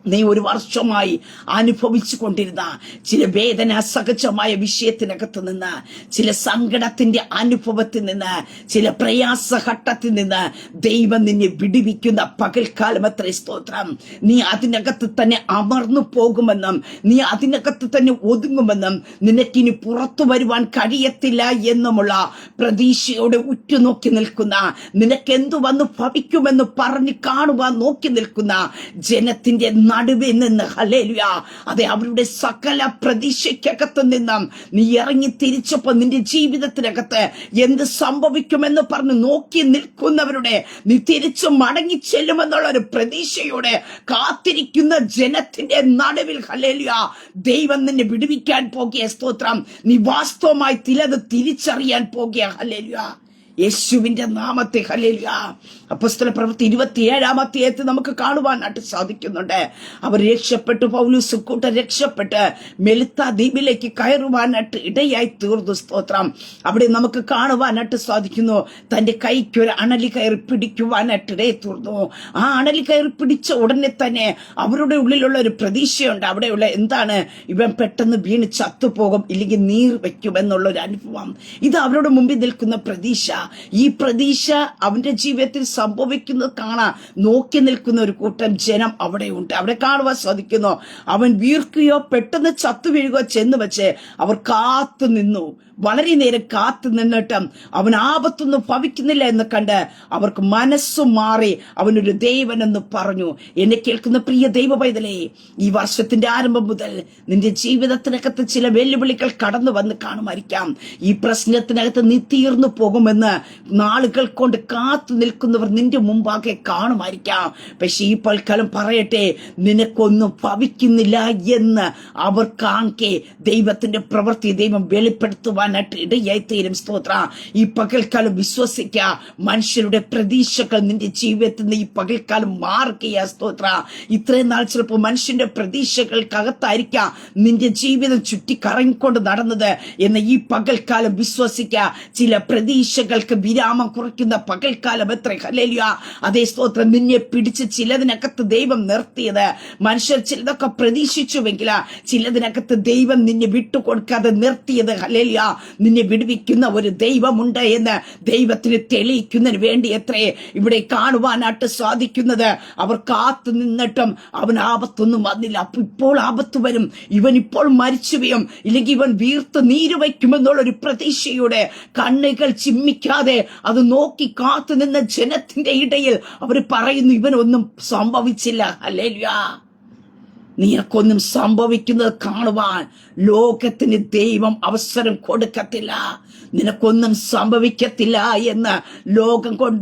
നീ ഒരു വർഷമായി അനുഭവിച്ചു കൊണ്ടിരുന്ന ചില വേദന സഹജമായ വിഷയത്തിനകത്ത് നിന്ന്, ചില സങ്കടത്തിന്റെ അനുഭവത്തിൽ നിന്ന്, ചില പ്രയാസഘട്ടത്തിൽ നിന്ന് ദൈവം നിന്നെ വിടുവിക്കുന്ന പകൽക്കാലം അത്രേ. സ്തോത്രം. നീ അതിനകത്ത് തന്നെ അമർന്നു പോകുമെന്നും നീ അതിനകത്ത് തന്നെ ഒതുങ്ങുമെന്നും നിനക്കിനി പുറത്തു വരുവാൻ കഴിയത്തില്ല എന്നുമുള്ള പ്രതീക്ഷയോടെ ഉറ്റുനോക്കി നിൽക്കുന്ന, നിനക്കെന്തു വന്ന് ഭവിക്കുമെന്ന് പറഞ്ഞു കാണുവാൻ നോക്കി നിൽക്കുന്ന ജനത്തിന്റെ നടുവിൽ നിന്ന്, ഹല്ലേലൂയ, അതെ, അവരുടെ സകല പ്രതീക്ഷയ്ക്കകത്ത് നിന്നും നീ ഇറങ്ങി തിരിച്ചപ്പോ നിന്റെ ജീവിതത്തിനകത്ത് എന്ത് സംഭവിക്കുമെന്ന് പറഞ്ഞ് നോക്കി നിൽക്കുന്നവരുടെ നീ തിരിച്ചു മടങ്ങി ചെല്ലുമെന്നുള്ള ഒരു പ്രതീക്ഷയോടെ കാത്തിരിക്കുന്ന ജനത്തിന്റെ നടുവിൽ, ഹല്ലേലൂയ, ദൈവം നിന്നെ വിടുവിക്കാൻ പോകിയ. സ്തോത്രം. നീ വാസ്തവമായി ചിലത് തിരിച്ചറിയാൻ പോകിയ. ഹല്ലേലൂയ. യേശുവിന്റെ നാമത്തെ. ഹല്ലേലൂയ. അപ്പോസ്തല പ്രവൃത്തി 27 നമുക്ക് കാണുവാനായിട്ട് സാധിക്കുന്നുണ്ട്. അവർ രക്ഷപ്പെട്ടു. പൗലോസ് കൂട്ടം രക്ഷപ്പെട്ട് മെലിത്ത ദ്വീപിലേക്ക് കയറുവാനായിട്ട് ഇടയായി തീർന്നു. സ്തോത്രം. അവിടെ നമുക്ക് കാണുവാനായിട്ട് സാധിക്കുന്നു, തന്റെ കൈക്ക് ഒരു അണലി കയറി പിടിക്കുവാനായിട്ട് ഇടയായി തീർന്നു. ആ അണലി കയറി പിടിച്ച ഉടനെ തന്നെ അവരുടെ ഉള്ളിലുള്ള ഒരു പ്രതീക്ഷയുണ്ട്. അവിടെയുള്ള എന്താണ്, ഇവൻ പെട്ടെന്ന് വീണ് ചത്തുപോകും, ഇല്ലെങ്കിൽ നീർ വെക്കുമെന്നുള്ള ഒരു അനുഭവം. ഇത് അവരുടെ മുമ്പിൽ നിൽക്കുന്ന പ്രതീക്ഷ. ഈ പ്രതീക്ഷ അവന്റെ ജീവിതത്തിൽ സംഭവിക്കുന്നത് കാണാൻ നോക്കി നിൽക്കുന്ന ഒരു കൂട്ടം ജനം അവിടെയുണ്ട്. അവിടെ കാണുവാൻ സാധിക്കുന്നു. അവൻ വീർക്കുകയോ പെട്ടെന്ന് ചത്തു വീഴുകയോ ചെന്ന് വെച്ച് അവർ കാത്തു നിന്നു. വളരെ നേരം കാത്തു നിന്നിട്ടും അവൻ ആപത്തൊന്നും ഭവിക്കുന്നില്ല എന്ന് കണ്ട് അവർക്ക് മനസ്സു മാറി അവനൊരു ദൈവനെന്ന് പറഞ്ഞു. എന്നെ കേൾക്കുന്ന പ്രിയ ദൈവ പൈതലേ, ഈ വർഷത്തിന്റെ ആരംഭം മുതൽ നിന്റെ ജീവിതത്തിനകത്ത് ചില വെല്ലുവിളികൾ കടന്നു വന്ന് കാണുമായിരിക്കാം. ഈ പ്രശ്നത്തിനകത്ത് നീ തീർന്നു പോകുമെന്ന് നാളുകൾ കൊണ്ട് കാത്തു നിൽക്കുന്നവർ നിന്റെ മുമ്പാകെ കാണുമായിരിക്കാം. പക്ഷെ ഈ പൽക്കാലം പറയട്ടെ, നിനക്കൊന്നും ഭവിക്കുന്നില്ല എന്ന് അവർ കാണിക്കെ ദൈവത്തിന്റെ പ്രവൃത്തി ദൈവം വെളിപ്പെടുത്തുവാൻ ഇടയായി തീരും. സ്തോത്ര. ഈ പകൽക്കാലം വിശ്വസിക്കുക. മനുഷ്യരുടെ പ്രതീക്ഷകൾ നിന്റെ ജീവിതത്തിൽ നിന്ന് ഈ പകൽക്കാലം മാറുകയാ. സ്തോത്ര. ഇത്രയും നാൾ ചിലപ്പോൾ മനുഷ്യന്റെ പ്രതീക്ഷകൾക്കകത്തായിരിക്കാം നിന്റെ ജീവിതം ചുറ്റി കറങ്ങിക്കൊണ്ട് നടന്നത് എന്ന് ഈ പകൽക്കാലം വിശ്വസിക്കുക. ചില പ്രതീക്ഷകൾ പ്രതീക്ഷകൾക്ക് വിരാമം കുറയ്ക്കുന്ന പകൽക്കാലം എത്ര. ഹല്ലേലൂയ. അതേ സ്തോത്രം. നിന്നെ പിടിച്ച് ചിലതിനകത്ത് ദൈവം നിർത്തിയത് മനുഷ്യർ ചിലതൊക്കെ പ്രതീക്ഷിച്ചുവെങ്കിൽ ചിലതിനകത്ത് ദൈവം നിന്നെ വിട്ടുകൊടുക്കാതെ നിർത്തിയത് ഹല്ലേലൂയ നിന്നെ വിടുവിക്കുന്ന ഒരു ദൈവമുണ്ട് എന്ന് ദൈവത്തിന് തെളിയിക്കുന്നതിന് വേണ്ടി എത്രേ ഇവിടെ കാണുവാനായിട്ട് സാധിക്കുന്നത്. അവർ കാത്തു നിന്നിട്ടും അവൻ ആപത്തൊന്നും വന്നില്ല. അപ്പൊ ഇപ്പോൾ ആപത്ത് വരും, ഇവൻ ഇപ്പോൾ മരിച്ചുവയും ഇല്ലെങ്കിൽ ഇവൻ വീർത്ത് നീര് വയ്ക്കുമെന്നുള്ളൊരു പ്രതീക്ഷയുടെ കണ്ണുകൾ ചിമ്മിക്കാതെ അത് നോക്കി കാത്തു നിന്ന ജനത്തിന്റെ ഇടയിൽ അവർ പറയുന്നു ഇവനൊന്നും സംഭവിച്ചില്ല. ഹല്ലേലൂയ. നിനക്കൊന്നും സംഭവിക്കുന്നത് കാണുവാൻ ലോകത്തിന് ദൈവം അവസരം കൊടുക്കത്തില്ല. നിനക്കൊന്നും സംഭവിക്കത്തില്ല എന്ന്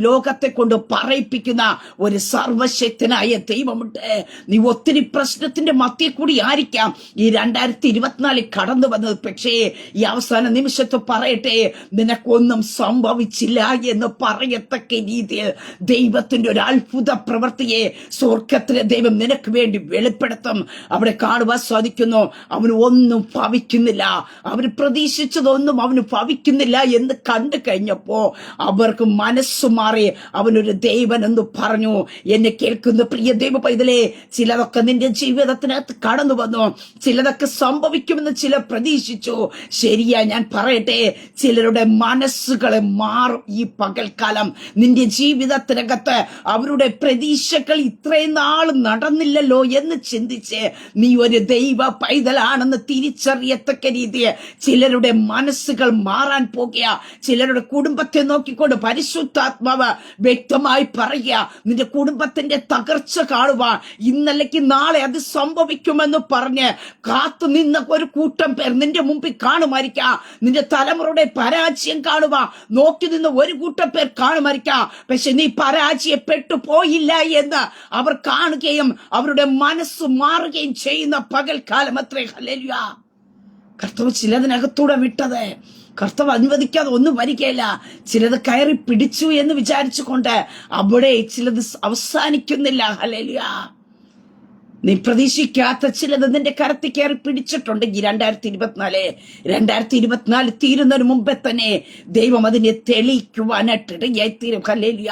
ലോകത്തെ കൊണ്ട് പറയിപ്പിക്കുന്ന ഒരു സർവശക്തനായ ദൈവമുണ്ട്. നീ ഒത്തിരി പ്രശ്നത്തിന്റെ മധ്യ കൂടി ആയിരിക്കാം ഈ 2024 കടന്നു വന്നത്. പക്ഷേ ഈ അവസാന നിമിഷത്ത് പറയട്ടെ, നിനക്കൊന്നും സംഭവിച്ചില്ല എന്ന് പറയത്തക്ക രീതിയിൽ ദൈവത്തിന്റെ ഒരു അത്ഭുത പ്രവൃത്തിയെ സ്വർഗത്തിലെ ദൈവം നിനക്ക് വേണ്ടി വെളിപ്പെടുത്തും. അവിടെ കാണുവാൻ സാധിക്കുന്നു. അവന് ഒന്നും ഭവിക്കുന്നില്ല, അവന് പ്രതീക്ഷിച്ചതൊന്നും അവന് ഭവിക്കുന്നില്ല എന്ന് കണ്ടു കഴിഞ്ഞപ്പോ അവർക്ക് മനസ്സു മാറി. അവനൊരു ദൈവൻ എന്ന് പറഞ്ഞു. എന്നെ കേൾക്കുന്ന പ്രിയ ദൈവ പൈതലേ, ചിലതൊക്കെ നിന്റെ ജീവിതത്തിനകത്ത് കടന്നു വന്നു, ചിലതൊക്കെ സംഭവിക്കുമെന്ന് ചിലർ പ്രതീക്ഷിച്ചു. ശരിയാ, ഞാൻ പറയട്ടെ, ചിലരുടെ മനസ്സുകളെ മാറും ഈ പകൽക്കാലം. നിന്റെ ജീവിതത്തിനകത്ത് അവരുടെ പ്രതീക്ഷകൾ ഇത്രയും നാൾ നടന്നില്ലല്ലോ എന്ന് ചിന്തിച്ച് നീ ഒരു ദൈവ പൈതലാണെന്ന് തിരിച്ചറിയത്തക്ക രീതിയിൽ ചിലരുടെ മനസ്സുകൾ മാറാൻ പോകുക. ചിലരുടെ കുടുംബത്തെ നോക്കിക്കൊണ്ട് പരിശുദ്ധാത്മാവ് വ്യക്തമായി പറയുക, നിന്റെ കുടുംബത്തിന്റെ തകർച്ച കാണുക. ഇന്നലേക്ക് നാളെ അത് സംഭവിക്കുമെന്ന് പറഞ്ഞ് കാത്തു നിന്ന ഒരു കൂട്ടം പേർ നിന്റെ മുമ്പിൽ കാണുമായിരിക്കാം. നിന്റെ തലമുറയുടെ പരാജയം കാണുക നോക്കി നിന്ന് ഒരു കൂട്ടം പേർ കാണുമായിരിക്കാം. പക്ഷെ നീ പരാജയപ്പെട്ടു പോയില്ല എന്ന് അവർ കാണുകയും അവരുടെ മനസ്സ് മാറുകയും ചെയ്യുന്ന പകൽക്കാലം അത്രേ. ഹല്ലേലൂയ. കർത്താവ് ചിലതിനകത്തൂടെ വിട്ടത് കർത്താവ് അനുവദിക്കാതെ ഒന്നും വരികയില്ല. ചിലത് കയറി പിടിച്ചു എന്ന് വിചാരിച്ചുകൊണ്ട് അവിടെ ചിലത് അവസാനിക്കുന്നില്ല. ഹല്ലേലൂയ. നീ പ്രതീക്ഷിക്കാത്ത ചിലത് നിന്റെ കരത്തിൽ കയറി പിടിച്ചിട്ടുണ്ടെങ്കിൽ 2024 തീരുന്നതിന് മുമ്പേ തന്നെ ദൈവം അതിനെ തെളിയിക്കുവാനായിട്ടിടയായിത്തീരും. ഹല്ലേലൂയ.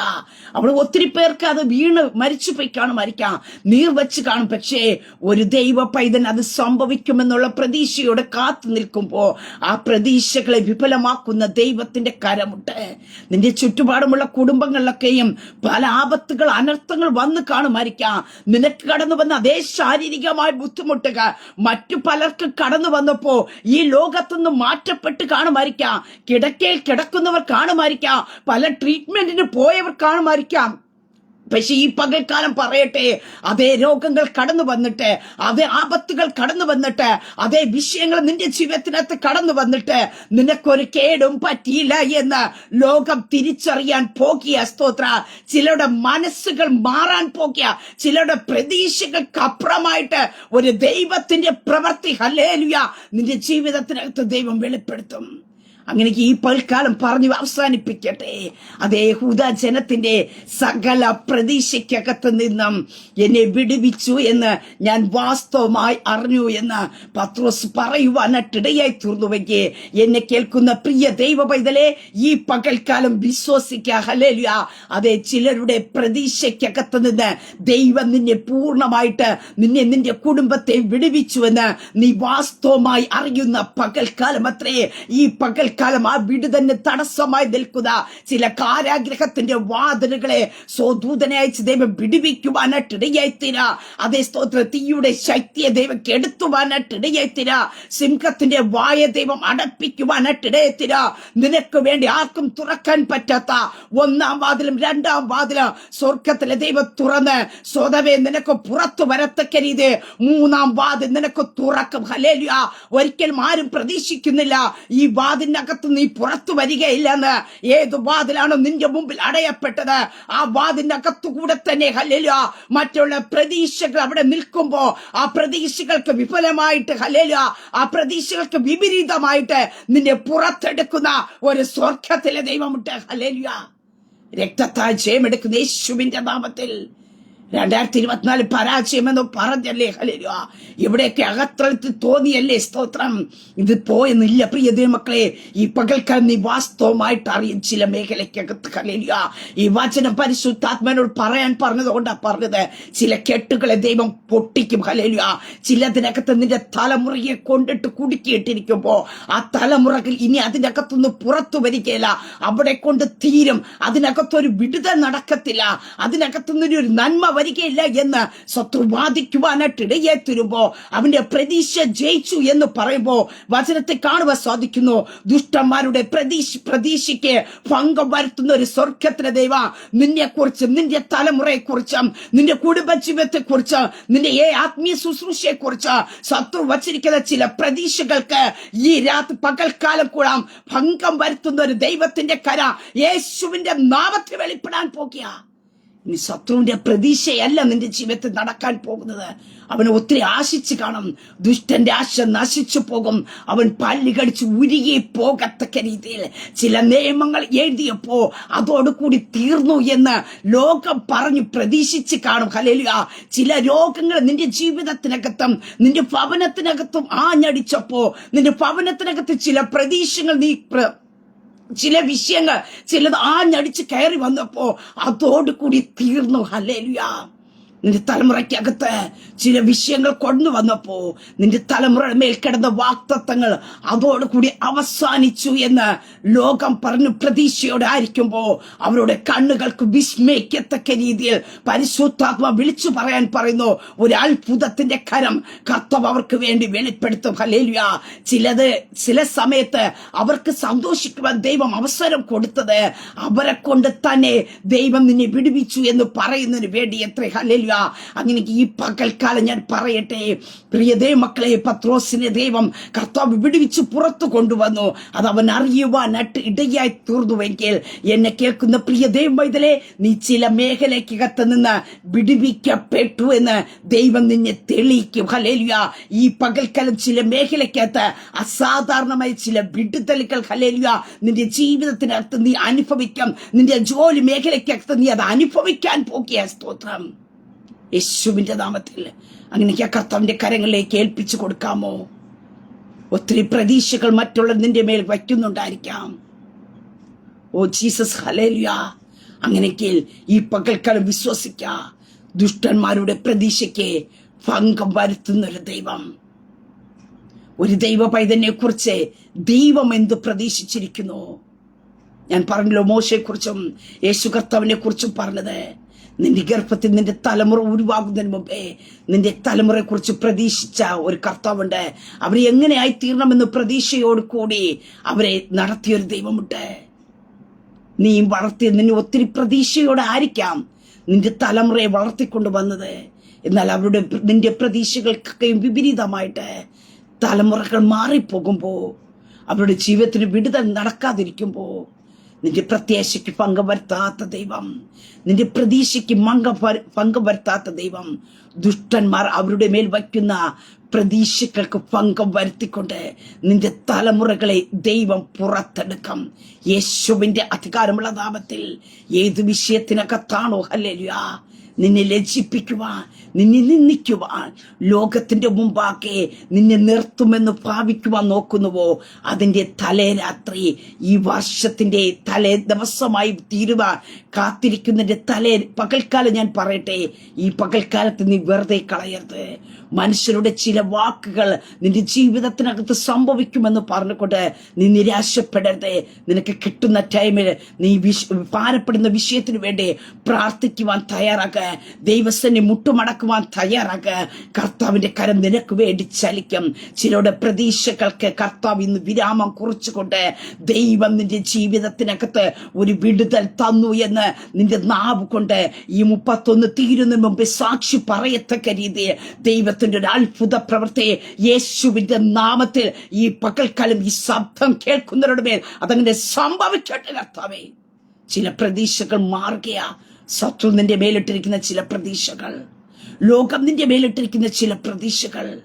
അവിടെ ഒത്തിരി പേർക്ക് അത് വീണ് മരിച്ചുപോയി കാണുമായിരിക്കാം, നീർ വെച്ച് കാണും. പക്ഷേ ഒരു ദൈവ പൈതൻ അത് സംഭവിക്കുമെന്നുള്ള പ്രതീക്ഷയോടെ കാത്തു നിൽക്കുമ്പോ ആ പ്രതീക്ഷകളെ വിഫലമാക്കുന്ന ദൈവത്തിന്റെ കരമുണ്ട്. നിന്റെ ചുറ്റുപാടുമുള്ള കുടുംബങ്ങളിലൊക്കെയും പല ആപത്തുകൾ അനർത്ഥങ്ങൾ വന്ന് കാണുമായിരിക്കാം. നിനക്ക് കടന്നു വന്ന അതേ ശാരീരികമായ ബുദ്ധിമുട്ടുകൾ മറ്റു പലർക്ക് കടന്നു വന്നപ്പോ ഈ ലോകത്തുനിന്ന് മാറ്റപ്പെട്ട് കാണുമായിരിക്കാം. കിടക്കയിൽ കിടക്കുന്നവർ കാണുമായിരിക്കാം, പല ട്രീറ്റ്മെന്റിന് പോയവർ കാണുമായിരിക്കാം. പക്ഷെ ഈ പകൽക്കാലം പറയട്ടെ, അതേ രോഗങ്ങൾ കടന്നു വന്നിട്ട്, അതേ ആപത്തുകൾ കടന്നു വന്നിട്ട്, അതേ വിഷയങ്ങൾ നിന്റെ ജീവിതത്തിനകത്ത് കടന്നു വന്നിട്ട് നിനക്കൊരു കേടും പറ്റിയില്ല എന്ന് ലോകം തിരിച്ചറിയാൻ പോകിയ. സ്തോത്ര. ചിലരുടെ മനസ്സുകൾ മാറാൻ പോകിയ, ചിലരുടെ പ്രതീക്ഷകൾക്ക് അപ്പുറമായിട്ട് ഒരു ദൈവത്തിന്റെ പ്രവൃത്തി ഹല്ലേലൂയ നിന്റെ ജീവിതത്തിനകത്ത് ദൈവം വെളിപ്പെടുത്തും. അങ്ങനെ ഈ പൽക്കാലം പറഞ്ഞു അവസാനിപ്പിക്കട്ടെ. അതേ യഹൂദ ജനത്തിന്റെ സകല പ്രതീക്ഷയ്ക്കകത്ത് നിന്നും എന്നെ വിടുവിച്ചു എന്ന് ഞാൻ വാസ്തവമായി അറിഞ്ഞു എന്ന് പത്രോസ് പറയുവാനായിട്ടിടയായി തീർന്നുവെങ്കിൽ എന്നെ കേൾക്കുന്ന പ്രിയ ദൈവ പൈതലേ, ഈ പകൽക്കാലം വിശ്വസിക്കുക. ഹല്ലേലൂയ. അതേ ചിലരുടെ പ്രതീക്ഷയ്ക്കകത്ത് നിന്ന് ദൈവം നിന്നെ പൂർണ്ണമായിട്ട് നിന്റെ കുടുംബത്തെ വിടുവിച്ചുവെന്ന് നീ വാസ്തവമായി അറിയുന്ന പകൽക്കാലം അത്രേ ഈ പകൽക്കാലം. ആ വിടുതന്നെ തടസ്സമായി നിൽക്കുന്ന ചില കാരാഗ്രഹത്തിന്റെ വാതിലുകളെ സ്വദൂതനെ അയച്ച് ദൈവം വിടുവിക്കുവാനായിട്ടിടയായിത്തീര. അതേ സ്തോത്ര. തീയുടെ ശക്തിയെ ദൈവം കെടുത്തുവാനായിട്ടിടയായിത്തീര. സിംഹത്തിന്റെ വായ ദൈവം അടപ്പിക്കുവാനായിട്ടിടയായിത്തീര. നിനക്ക് വേണ്ടി ആർക്കും തുറക്കാൻ പറ്റാത്ത ഒന്നാം വാതിലും രണ്ടാം വാതിലും സ്വർഗത്തിലെ ദൈവം തുറന്ന് സ്വതവേ നിനക്ക് പുറത്തു വരത്തക്ക രീതി മൂന്നാം വാതിൽ നിനക്ക് തുറക്കും. ഹല്ലേലൂയ. ഒരിക്കലും ആരും പ്രതീക്ഷിക്കുന്നില്ല ഈ വാതിലിനകത്ത് നീ പുറത്തു വരികയില്ലെന്ന്. ഏത് വാതിലാണോ നിന്റെ മുമ്പിൽ അടയപ്പെട്ടത് ആ വാതിലിനകത്തു കൂടെ തന്നെ ഹല്ലേലൂയ മറ്റുള്ള പ്രതീക്ഷകൾ അവിടെ നിൽക്കുമ്പോ ആ പ്രതീക്ഷകൾക്ക് വിഫലമായിട്ട് ഹല്ലേലൂയ ആ പ്രതീക്ഷകൾക്ക് വിപരീതമായിട്ട് നിന്നെ പുറത്തെടുക്കുന്ന ഒരു സ്വർഗത്തിലെ ദൈവമുണ്ട്. ഹല്ലേലൂയ. രക്തത്താൽ ജയമെടുക്കുന്ന യേശുവിന്റെ നാമത്തിൽ 2024 പരാജയമെന്ന് പറഞ്ഞല്ലേ? ഹല്ലേലൂയ. ഇവിടെയൊക്കെ അകത്തളത്തിൽ തോന്നിയല്ലേ? സ്തോത്രം. ഇത് പോയെന്നില്ല പ്രിയ ദൈവമക്കളെ. ഈ പകൽക്കാലം നീ വാസ്തവമായിട്ട് അറിയും ചില മേഖലയ്ക്കകത്ത്. ഹല്ലേലൂയ. ഈ വചനം പരിശുദ്ധാത്മാവിനോട് പറയാൻ പറഞ്ഞതുകൊണ്ടാ പറഞ്ഞത്. ചില കെട്ടുകളെ ദൈവം പൊട്ടിക്കും. ഹല്ലേലൂയ. ചിലതിനകത്ത് നിന്റെ തലമുറയെ കൊണ്ടിട്ട് കുടുക്കിയിട്ടിരിക്കുമ്പോ ആ തലമുറകൾ ഇനി അതിനകത്തൊന്ന് പുറത്തു വരികയില്ല. അവിടെ കൊണ്ട് തീരും. അതിനകത്തൊരു വിടുതൽ നടക്കത്തില്ല. അതിനകത്തുനിന്നൊരു നന്മ വരികയില്ല എന്ന് ശത്രു വാദിക്കുവാനായിട്ട് ഇടയെ തരുമ്പോ അവന്റെ പ്രതീക്ഷ ജയിച്ചു എന്ന് പറയുമ്പോ വചനത്തെ കാണുവാൻ സാധിക്കുന്നു. ദുഷ്ടന്മാരുടെ പ്രതീക്ഷയ്ക്ക് ഭംഗം വരുത്തുന്ന ഒരു സ്വർഗത്തിലെ ദൈവ നിന്നെ കുറിച്ച്, നിന്റെ തലമുറയെ കുറിച്ചും, നിന്റെ കുടുംബജീവിതത്തെ കുറിച്ച്, നിന്റെ ആത്മീയ ശുശ്രൂഷയെ കുറിച്ച് ശത്രു വച്ചിരിക്കുന്ന ചില പ്രതീക്ഷകൾക്ക് ഈ പകൽക്കാലം കൂടാം ഭംഗം വരുത്തുന്ന ഒരു ദൈവത്തിന്റെ കര യേശുവിന്റെ നാമത്തിൽ വെളിപ്പെടാൻ പോകുക. ഇനി ശത്രുവിന്റെ പ്രതീക്ഷയല്ല നിന്റെ ജീവിതത്തിൽ നടക്കാൻ പോകുന്നത്. അവന് ഒത്തിരി ആശിച്ചു കാണും. ദുഷ്ടന്റെ ആശ നശിച്ചു പോകും. അവൻ പല്ല് കടിച്ച് ഉരുകി പോകത്തക്ക രീതിയിൽ ചില നിയമങ്ങൾ എഴുതിയപ്പോ അതോടുകൂടി തീർന്നു എന്ന് ലോകം പറഞ്ഞു പ്രതീക്ഷിച്ച് കാണും. ഹല്ലേലൂയ. ചില രോഗങ്ങൾ നിന്റെ ജീവിതത്തിനകത്തും നിന്റെ ഭവനത്തിനകത്തും ആഞ്ഞടിച്ചപ്പോ നിന്റെ ഭവനത്തിനകത്ത് ചില പ്രതീക്ഷകൾ നീ ചില വിഷയങ്ങൾ ചിലത് ആഞ്ഞടിച്ച് കയറി വന്നപ്പോ അതോടുകൂടി തീർന്നു. ഹല്ലേലൂയ. നിന്റെ തലമുറയ്ക്കകത്ത് ചില വിഷയങ്ങൾ കൊണ്ടുവന്നപ്പോ നിന്റെ തലമുറയുടെ മേൽ കിടന്ന വാക്തത്വങ്ങൾ അതോടുകൂടി അവസാനിച്ചു എന്ന് ലോകം പറഞ്ഞു പ്രതീക്ഷയോടെ ആയിരിക്കുമ്പോ അവരുടെ കണ്ണുകൾക്ക് വിസ്മയിക്കത്തക്ക രീതിയിൽ പരിശുദ്ധാത്മ വിളിച്ചു പറയാൻ പറയുന്നു. ഒരു അത്ഭുതത്തിന്റെ കരം കർത്താവ് അവർക്ക് വേണ്ടി വെളിപ്പെടുത്തും. ഹല്ലേലൂയ. ചില സമയത്ത് അവർക്ക് സന്തോഷിക്കുവാൻ ദൈവം അവസരം കൊടുത്തത് അവരെ കൊണ്ട് തന്നെ ദൈവം നിന്നെ വിടുവിച്ചു എന്ന് പറയുന്നതിന് വേണ്ടി എത്ര. ഹല്ലേലൂയ. അങ്ങനെ ഈ പകൽക്കാലം ഞാൻ പറയട്ടെ പ്രിയ ദൈവമക്കളെ, പത്രോസിനെ ദൈവം കർത്താവ് വിടുവിച്ച് പുറത്തു കൊണ്ടുവന്നു. അത് അവൻ അറിയുവാനായിട്ട് ഇടയായി തീർന്നുവെങ്കിൽ എന്നെ കേൾക്കുന്ന പ്രിയ ദൈവമൈതലേ, നീ ചില മേഖലയ്ക്കകത്ത് നിന്ന് വിടുവിക്കപ്പെട്ടു എന്ന് ദൈവം നിന്നെ തെളിയിക്കും. ഹല്ലേലൂയ. ഈ പകൽക്കാലം ചില മേഖലയ്ക്കകത്ത് അസാധാരണമായ ചില വിടുതലുകൾ ഹല്ലേലൂയ നിന്റെ ജീവിതത്തിനകത്ത് നീ അനുഭവിക്കും. നിന്റെ ജോലി മേഖലയ്ക്കകത്ത് നീ അത് അനുഭവിക്കാൻ പോകുക. സ്തോത്രം യേശുവിന്റെ നാമത്തിൽ. അങ്ങനെ കർത്താവിന്റെ കരങ്ങളിലേക്ക് ഏൽപ്പിച്ചു കൊടുക്കാമോ? ഒത്തിരി പ്രതീക്ഷകൾ മറ്റുള്ള നിന്റെ മേൽ വയ്ക്കുന്നുണ്ടായിരിക്കാം. Oh Jesus, hallelujah. അങ്ങനെയെങ്കിൽ ഈ പകൽക്കാലം വിശ്വസിക്ക. ദുഷ്ടന്മാരുടെ പ്രതീക്ഷയ്ക്ക് ഭംഗം വരുത്തുന്ന ഒരു ദൈവ പൈതനെ കുറിച്ച് ദൈവം എന്ത് പ്രതീക്ഷിച്ചിരിക്കുന്നു? ഞാൻ പറഞ്ഞല്ലോ മോശയെ കുറിച്ചും യേശു കർത്താവിനെ കുറിച്ചും പറഞ്ഞത്. നിന്റെ ഗർഭത്തിൽ നിന്റെ തലമുറ ഉരുവാകുന്നതിന് മുമ്പേ നിന്റെ തലമുറയെ കുറിച്ച് പ്രതീക്ഷിച്ച ഒരു കർത്താവുണ്ട്. അവരെ എങ്ങനെയായി തീർണമെന്ന് പ്രതീക്ഷയോട് കൂടി അവരെ നടത്തിയൊരു ദൈവമുണ്ട്. നീ നിന്നെ ഒത്തിരി പ്രതീക്ഷയോടെ ആയിരിക്കാം നിന്റെ തലമുറയെ വളർത്തിക്കൊണ്ടു വന്നത്. എന്നാൽ നിന്റെ പ്രതീക്ഷകൾക്കൊക്കെയും വിപരീതമായിട്ട് തലമുറകൾ മാറിപ്പോകുമ്പോ, അവരുടെ ജീവിതത്തിന് വിടുതൽ നടക്കാതിരിക്കുമ്പോ, നിന്റെ പ്രത്യാശയ്ക്ക് പങ്കം വരുത്താത്ത ദൈവം, നിന്റെ പ്രതീക്ഷയ്ക്ക് പങ്കം വരുത്താത്ത ദൈവം, ദുഷ്ടന്മാർ അവരുടെ മേൽ വയ്ക്കുന്ന പ്രതീക്ഷകൾക്ക് പങ്കം വരുത്തിക്കൊണ്ട് നിന്റെ തലമുറകളെ ദൈവം പുറത്തെടുക്കും. യേശുവിന്റെ അധികാരമുള്ള നാമത്തിൽ ഏത് വിഷയത്തിനകത്താണോ ഹല്ലേലൂയ നിന്നെ ലജ്ജിപ്പിക്കുവാൻ, നിന്നെ നിന്ദിക്കുവാൻ, ലോകത്തിന്റെ മുമ്പാകെ നിന്നെ നിർത്തുമെന്ന് ഭാവിക്കുവാൻ നോക്കുന്നുവോ, അതിന്റെ തലേരാത്രി ഈ വർഷത്തിന്റെ തലേ ദിവസമായി തീരുവാൻ കാത്തിരിക്കുന്നതിന്റെ പകൽക്കാലം ഞാൻ പറയട്ടെ, ഈ പകൽക്കാലത്ത് നീ വെറുതെ കളയരുത്. മനുഷ്യരുടെ ചില വാക്കുകൾ നിന്റെ ജീവിതത്തിനകത്ത് സംഭവിക്കുമെന്ന് പറഞ്ഞുകൊണ്ട് നീ നിരാശപ്പെടരുത്. നിനക്ക് കിട്ടുന്ന ടൈമിൽ നീ ഭാരപ്പെടുന്ന വിഷയത്തിന് വേണ്ടി പ്രാർത്ഥിക്കുവാൻ തയ്യാറാക്കുക. ദൈവസന്നെ മുട്ടുമടക്കുവാൻ തയ്യാറാക്കുക. കർത്താവിന്റെ കരം നിനക്ക് വേണ്ടി ചലിക്കും. ചിലരുടെ പ്രതീക്ഷകൾക്ക് കർത്താവ് ഇന്ന് വിരാമം കുറിച്ചുകൊണ്ട് ദൈവം നിന്റെ ജീവിതത്തിനകത്ത് ഒരു വിടുതൽ തന്നു എന്ന് നിന്റെ നാവ് കൊണ്ട് ഈ 31 തീരുന്നതിന് മുമ്പ് സാക്ഷി പറയത്തക്ക രീതിയിൽ ദൈവത്തിന്റെ ഒരു അത്ഭുത പ്രവൃത്തി യേശുവിന്റെ നാമത്തിൽ ഈ പകൽക്കാലം ഈ ശബ്ദം കേൾക്കുന്നവരുടെ മേൽ അതങ്ങനെ സംഭവിക്കട്ടെ. കർത്താവേ, ചില പ്രതീക്ഷകൾ മാറുകയാ. ശത്രു നിന്റെ മേലിട്ടിരിക്കുന്ന ചില പ്രതീക്ഷകൾ, ലോകം നിന്റെ മേലിട്ടിരിക്കുന്ന ചില പ്രതീക്ഷകൾ,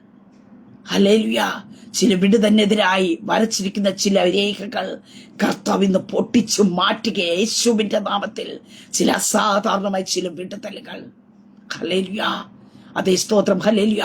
ഹല്ലേലൂയ, ചില വിടുതന്നെതിരായി വരച്ചിരിക്കുന്ന ചില രേഖകൾ കർത്താവ് ഇന്ന് പൊട്ടിച്ചു മാറ്റുക യേശുവിന്റെ നാമത്തിൽ. ചില അസാധാരണമായ ചില വിടുതലുകൾ ഹല്ലേലൂയ. അതേ സ്തോത്രം. ഹല്ലേലൂയ.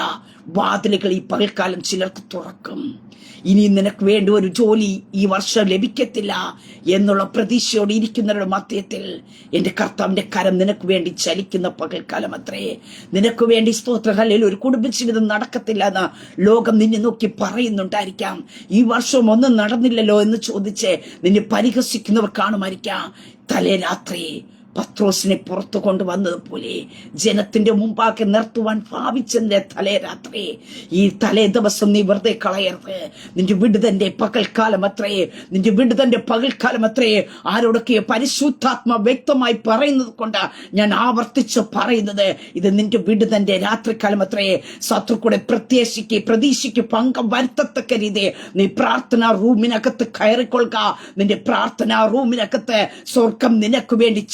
വാതിലുകൾ ഈ പകൽക്കാലം ചിലർക്ക് തുറക്കും. ഇനി നിനക്ക് വേണ്ടി ഒരു ജോലി ഈ വർഷം ലഭിക്കത്തില്ല എന്നുള്ള പ്രതീക്ഷയോടെ ഇരിക്കുന്നവരുടെ മധ്യത്തിൽ എന്റെ കർത്താവിന്റെ കരം നിനക്ക് വേണ്ടി ചലിക്കുന്ന പകൽക്കാലം അത്രേ. നിനക്ക് വേണ്ടി സ്തോത്രം ഹല്ലേലൂയ ഒരു കുടുംബജീവിതം നടക്കത്തില്ല എന്ന് ലോകം നിന്നെ നോക്കി പറയുന്നുണ്ടായിരിക്കാം. ഈ വർഷം ഒന്നും നടന്നില്ലല്ലോ എന്ന് ചോദിച്ച് നിന്നെ പരിഹസിക്കുന്നവർ കാണുമായിരിക്കാം. തലേ രാത്രി പത്രോസിനെ പുറത്തു കൊണ്ടുവന്നതുപോലെ ജനത്തിന്റെ മുമ്പാകെ നിർത്തുവാൻ ഭാവിച്ചതിന്റെ തലേ രാത്രി ഈ തലേ ദിവസം നീ വെറുതെ കളയരുത്. നിന്റെ വിടുതന്റെ പകൽക്കാലം അത്രേ. നിന്റെ വിടുതന്റെ പകൽക്കാലം അത്രേ. ആരോടൊക്കെ പരിശുദ്ധാത്മ വ്യക്തമായി പറയുന്നത് കൊണ്ട് ഞാൻ ആവർത്തിച്ച് പറയുന്നത്, ഇത് നിന്റെ വിടുതന്റെ രാത്രികാലം അത്രേ. ശത്രുക്കളുടെ പ്രതീക്ഷയ്ക്ക് പങ്കം വരുത്തത്തക്ക രീതി നീ പ്രാർത്ഥനാ റൂമിനകത്ത് കയറിക്കൊള്ളുക. നിന്റെ പ്രാർത്ഥനാ റൂമിനകത്ത് സ്വർഗം നിനക്ക് വേണ്ടി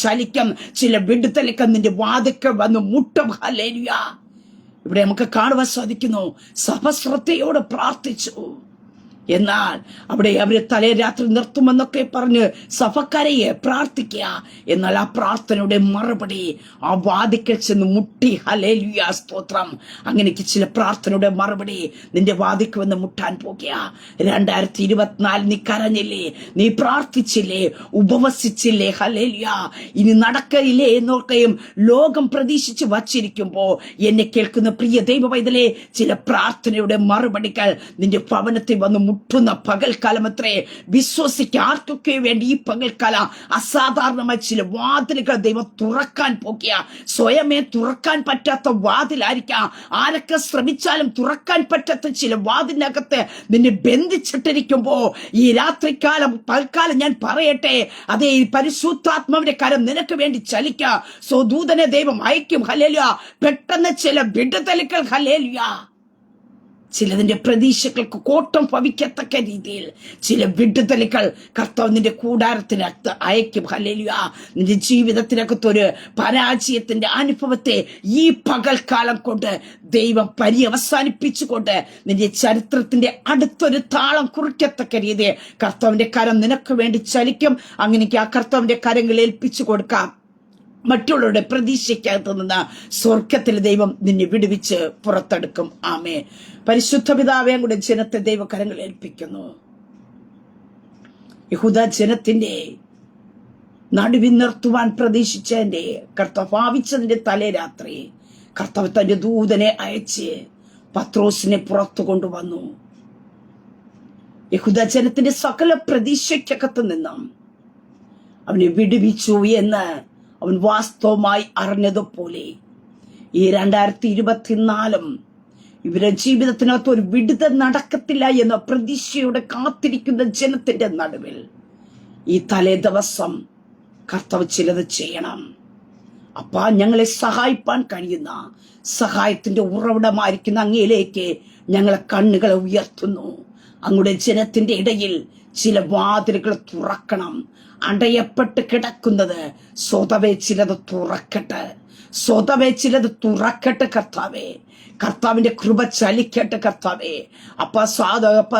ചില വിടുതലൊക്കെ നിന്റെ വാതിൽക്കൽ വന്ന് മുട്ടും. ഹല്ലേലൂയ. ഇവിടെ നമുക്ക് കാണുവാൻ സാധിക്കുന്നു, സഭ ശ്രദ്ധയോടെ പ്രാർത്ഥിച്ചു. എന്നാൽ അവിടെ അവര് തലേ രാത്രി നിർത്തുമെന്നൊക്കെ പറഞ്ഞ് സഭക്കാരെയെ പ്രാർത്ഥിക്കുക. എന്നാൽ ആ പ്രാർത്ഥനയുടെ മറുപടി ആ വാതിക്കൽ ചെന്ന് മുട്ടി. ഹല്ലേലൂയ സ്തോത്രം. അങ്ങനെക്ക് ചില പ്രാർത്ഥനയുടെ മറുപടി നിന്റെ വാതിക്ക് വന്ന് മുട്ടാൻ പോകുക. 2024 നീ കരഞ്ഞില്ലേ, നീ പ്രാർത്ഥിച്ചില്ലേ, ഉപവസിച്ചില്ലേ? ഹല്ലേലൂയ. ഇനി നടക്കയില്ലേ എന്നൊക്കെയും ലോകം പ്രതീക്ഷിച്ച് വച്ചിരിക്കുമ്പോ എന്നെ കേൾക്കുന്ന പ്രിയ ദൈവ പൈതലേ, ചില പ്രാർത്ഥനയുടെ മറുപടികൾ നിന്റെ ഭവനത്തിൽ വന്ന് മുട്ടുന്ന പകൽക്കാലം അത്രേ. വിശ്വസിക്കുക. ആർക്കൊക്കെ വേണ്ടി ഈ പകൽക്കാലം അസാധാരണമായി ചില വാതിലുകൾ ദൈവം തുറക്കാൻ പോകുക. സ്വയമേ തുറക്കാൻ പറ്റാത്ത വാതിലായിരിക്കാം. ആരൊക്കെ ശ്രമിച്ചാലും തുറക്കാൻ പറ്റാത്ത ചില വാതിലിനകത്ത് നിന്നെ ബന്ധിച്ചിട്ടിരിക്കുമ്പോ ഈ രാത്രികാലം പകൽക്കാലം ഞാൻ പറയട്ടെ, അതേ പരിശുദ്ധാത്മാവിന്റെ കരം നിനക്ക് വേണ്ടി ചലിക്കുക. സ്വദൂതനെ ദൈവം അയക്കും. ഹല്ലേലൂയ. പെട്ടെന്ന് ചില വിടുതലുകൾ. ഹല്ലേലൂയ. ചിലതിന്റെ പ്രതീക്ഷകൾക്ക് കോട്ടം ഭവിക്കത്തക്ക രീതിയിൽ ചില വിടുതലുകൾ കർത്താവ് നിന്റെ കൂടാരത്തിനകത്ത് അയക്കും. ഹല്ലേലൂയ. നിന്റെ ജീവിതത്തിനകത്തൊരു പരാജയത്തിന്റെ അനുഭവത്തെ ഈ പകൽക്കാലം കൊണ്ട് ദൈവം പര്യവസാനിപ്പിച്ചുകൊണ്ട് നിന്റെ ചരിത്രത്തിന്റെ അടുത്തൊരു താളം കുറിക്കത്തക്ക രീതിയിൽ കർത്താവിന്റെ കരം നിനക്ക് വേണ്ടി ചലിക്കും. അങ്ങനെയൊക്കെ ആ കർത്താവിന്റെ കരങ്ങൾ ഏൽപ്പിച്ചു കൊടുക്കാം. മറ്റുള്ളവരുടെ പ്രതീക്ഷയ്ക്കകത്ത് നിന്ന് സ്വർഗത്തിൽ ദൈവം നിന്നെ വിടുവിച്ച് പുറത്തെടുക്കും. ആമേൻ. പരിശുദ്ധ പിതാവേ, കൂടെ ജനത്തെ ദൈവകരങ്ങൾ ഏൽപ്പിക്കുന്നു. യഹൂദ ജനത്തിന്റെ നടുവിൽ നിർത്തുവാൻ പ്രതീക്ഷിച്ചതിന്റെ കർത്താവ് ഭാവിച്ചതിന്റെ തലേ രാത്രി കർത്താവ് തന്റെ ദൂതനെ അയച്ച് പത്രോസിനെ പുറത്തു കൊണ്ടുവന്നു. യഹൂദ ജനത്തിന്റെ സകല പ്രതീക്ഷയ്ക്കകത്ത് നിന്നും അവനെ വിടുവിച്ചു എന്ന് അവൻ വാസ്തവമായി അറിഞ്ഞതുപോലെ ഈ 2024 ഇവരുടെ ജീവിതത്തിനകത്ത് ഒരു വിടുതൽ നടക്കത്തില്ല എന്ന പ്രതീക്ഷയോടെ കാത്തിരിക്കുന്ന ജനത്തിന്റെ നടുവിൽ ഈ തലേ ദിവസം കർത്താവ് ചിലത് ചെയ്യണം. അപ്പാ, ഞങ്ങളെ സഹായിപ്പാൻ കഴിയുന്ന സഹായത്തിന്റെ ഉറവിടമായിരിക്കുന്ന അങ്ങയിലേക്ക് ഞങ്ങളെ കണ്ണുകളെ ഉയർത്തുന്നു. അങ്ങയുടെ ജനത്തിന്റെ ഇടയിൽ ചില വാതിലുകൾ തുറക്കണം. അടയപ്പെട്ട് കിടക്കുന്നത് സ്വതവേ ചിലത് തുറക്കട്ടെ. സ്വതവേ ചിലത് തുറക്കട്ടെ കർത്താവേ. കർത്താവിന്റെ കൃപ ചലിക്കട്ടെ കർത്താവേ.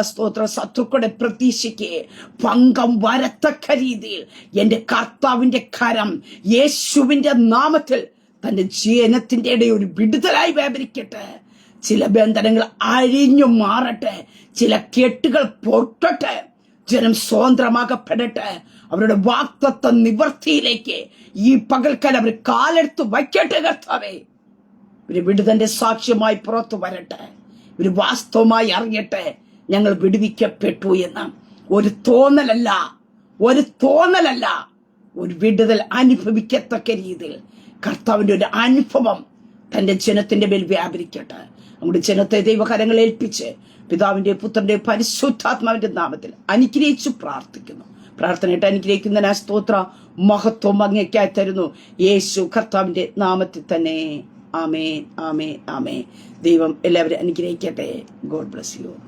സ്തോത്ര. ശത്രുക്കളുടെ പ്രതീക്ഷയ്ക്ക് പങ്കം വരത്തക്ക രീതിയിൽ എന്റെ കർത്താവിന്റെ കരം യേശുവിന്റെ നാമത്തിൽ തന്റെ ജനത്തിന്റെ ഇടയിൽ ഒരു വിടുതലായി വ്യാപരിക്കട്ടെ. ചില ബന്ധനങ്ങൾ അഴിഞ്ഞു മാറട്ടെ. ചില കെട്ടുകൾ പൊട്ടട്ടെ. ജനം സ്വതന്ത്രമാകപ്പെടട്ടെ. അവരുടെ വാഗ്ദത്ത നിവർത്തിയിലേക്ക് ഈ പകൽക്കാലം അവർ കാലെടുത്ത് വയ്ക്കട്ടെ കർത്താവേ. ഇവര് വിടുതന്റെ സാക്ഷ്യമായി പുറത്തു വരട്ടെ. ഇവര് വാസ്തവമായി അറിയട്ടെ ഞങ്ങൾ വിടുവിക്കപ്പെട്ടു എന്ന ഒരു തോന്നലല്ല, ഒരു വിടുതൽ അനുഭവിക്കത്തക്ക രീതിയിൽ കർത്താവിന്റെ ഒരു അനുഭവം തന്റെ ജനത്തിന്റെ മേൽ വ്യാപരിക്കട്ടെ. നമ്മുടെ ജനത്തെ ദൈവകരങ്ങൾ ഏൽപ്പിച്ച് പിതാവിന്റെ പുത്രന്റെ പരിശുദ്ധാത്മാവിന്റെ നാമത്തിൽ അനുഗ്രഹിച്ചു പ്രാർത്ഥിക്കുന്നു. പ്രാർത്ഥനയിട്ട് അനുഗ്രഹിക്കുന്ന സ്തോത്ര മഹത്വം അങ്ങേക്കായി തരുന്നു. യേശു കർത്താവിന്റെ നാമത്തിൽ തന്നെ. ആമേൻ, ആമേൻ, ആമേൻ. ദൈവം എല്ലാവരും അനുഗ്രഹിക്കട്ടെ. God bless you.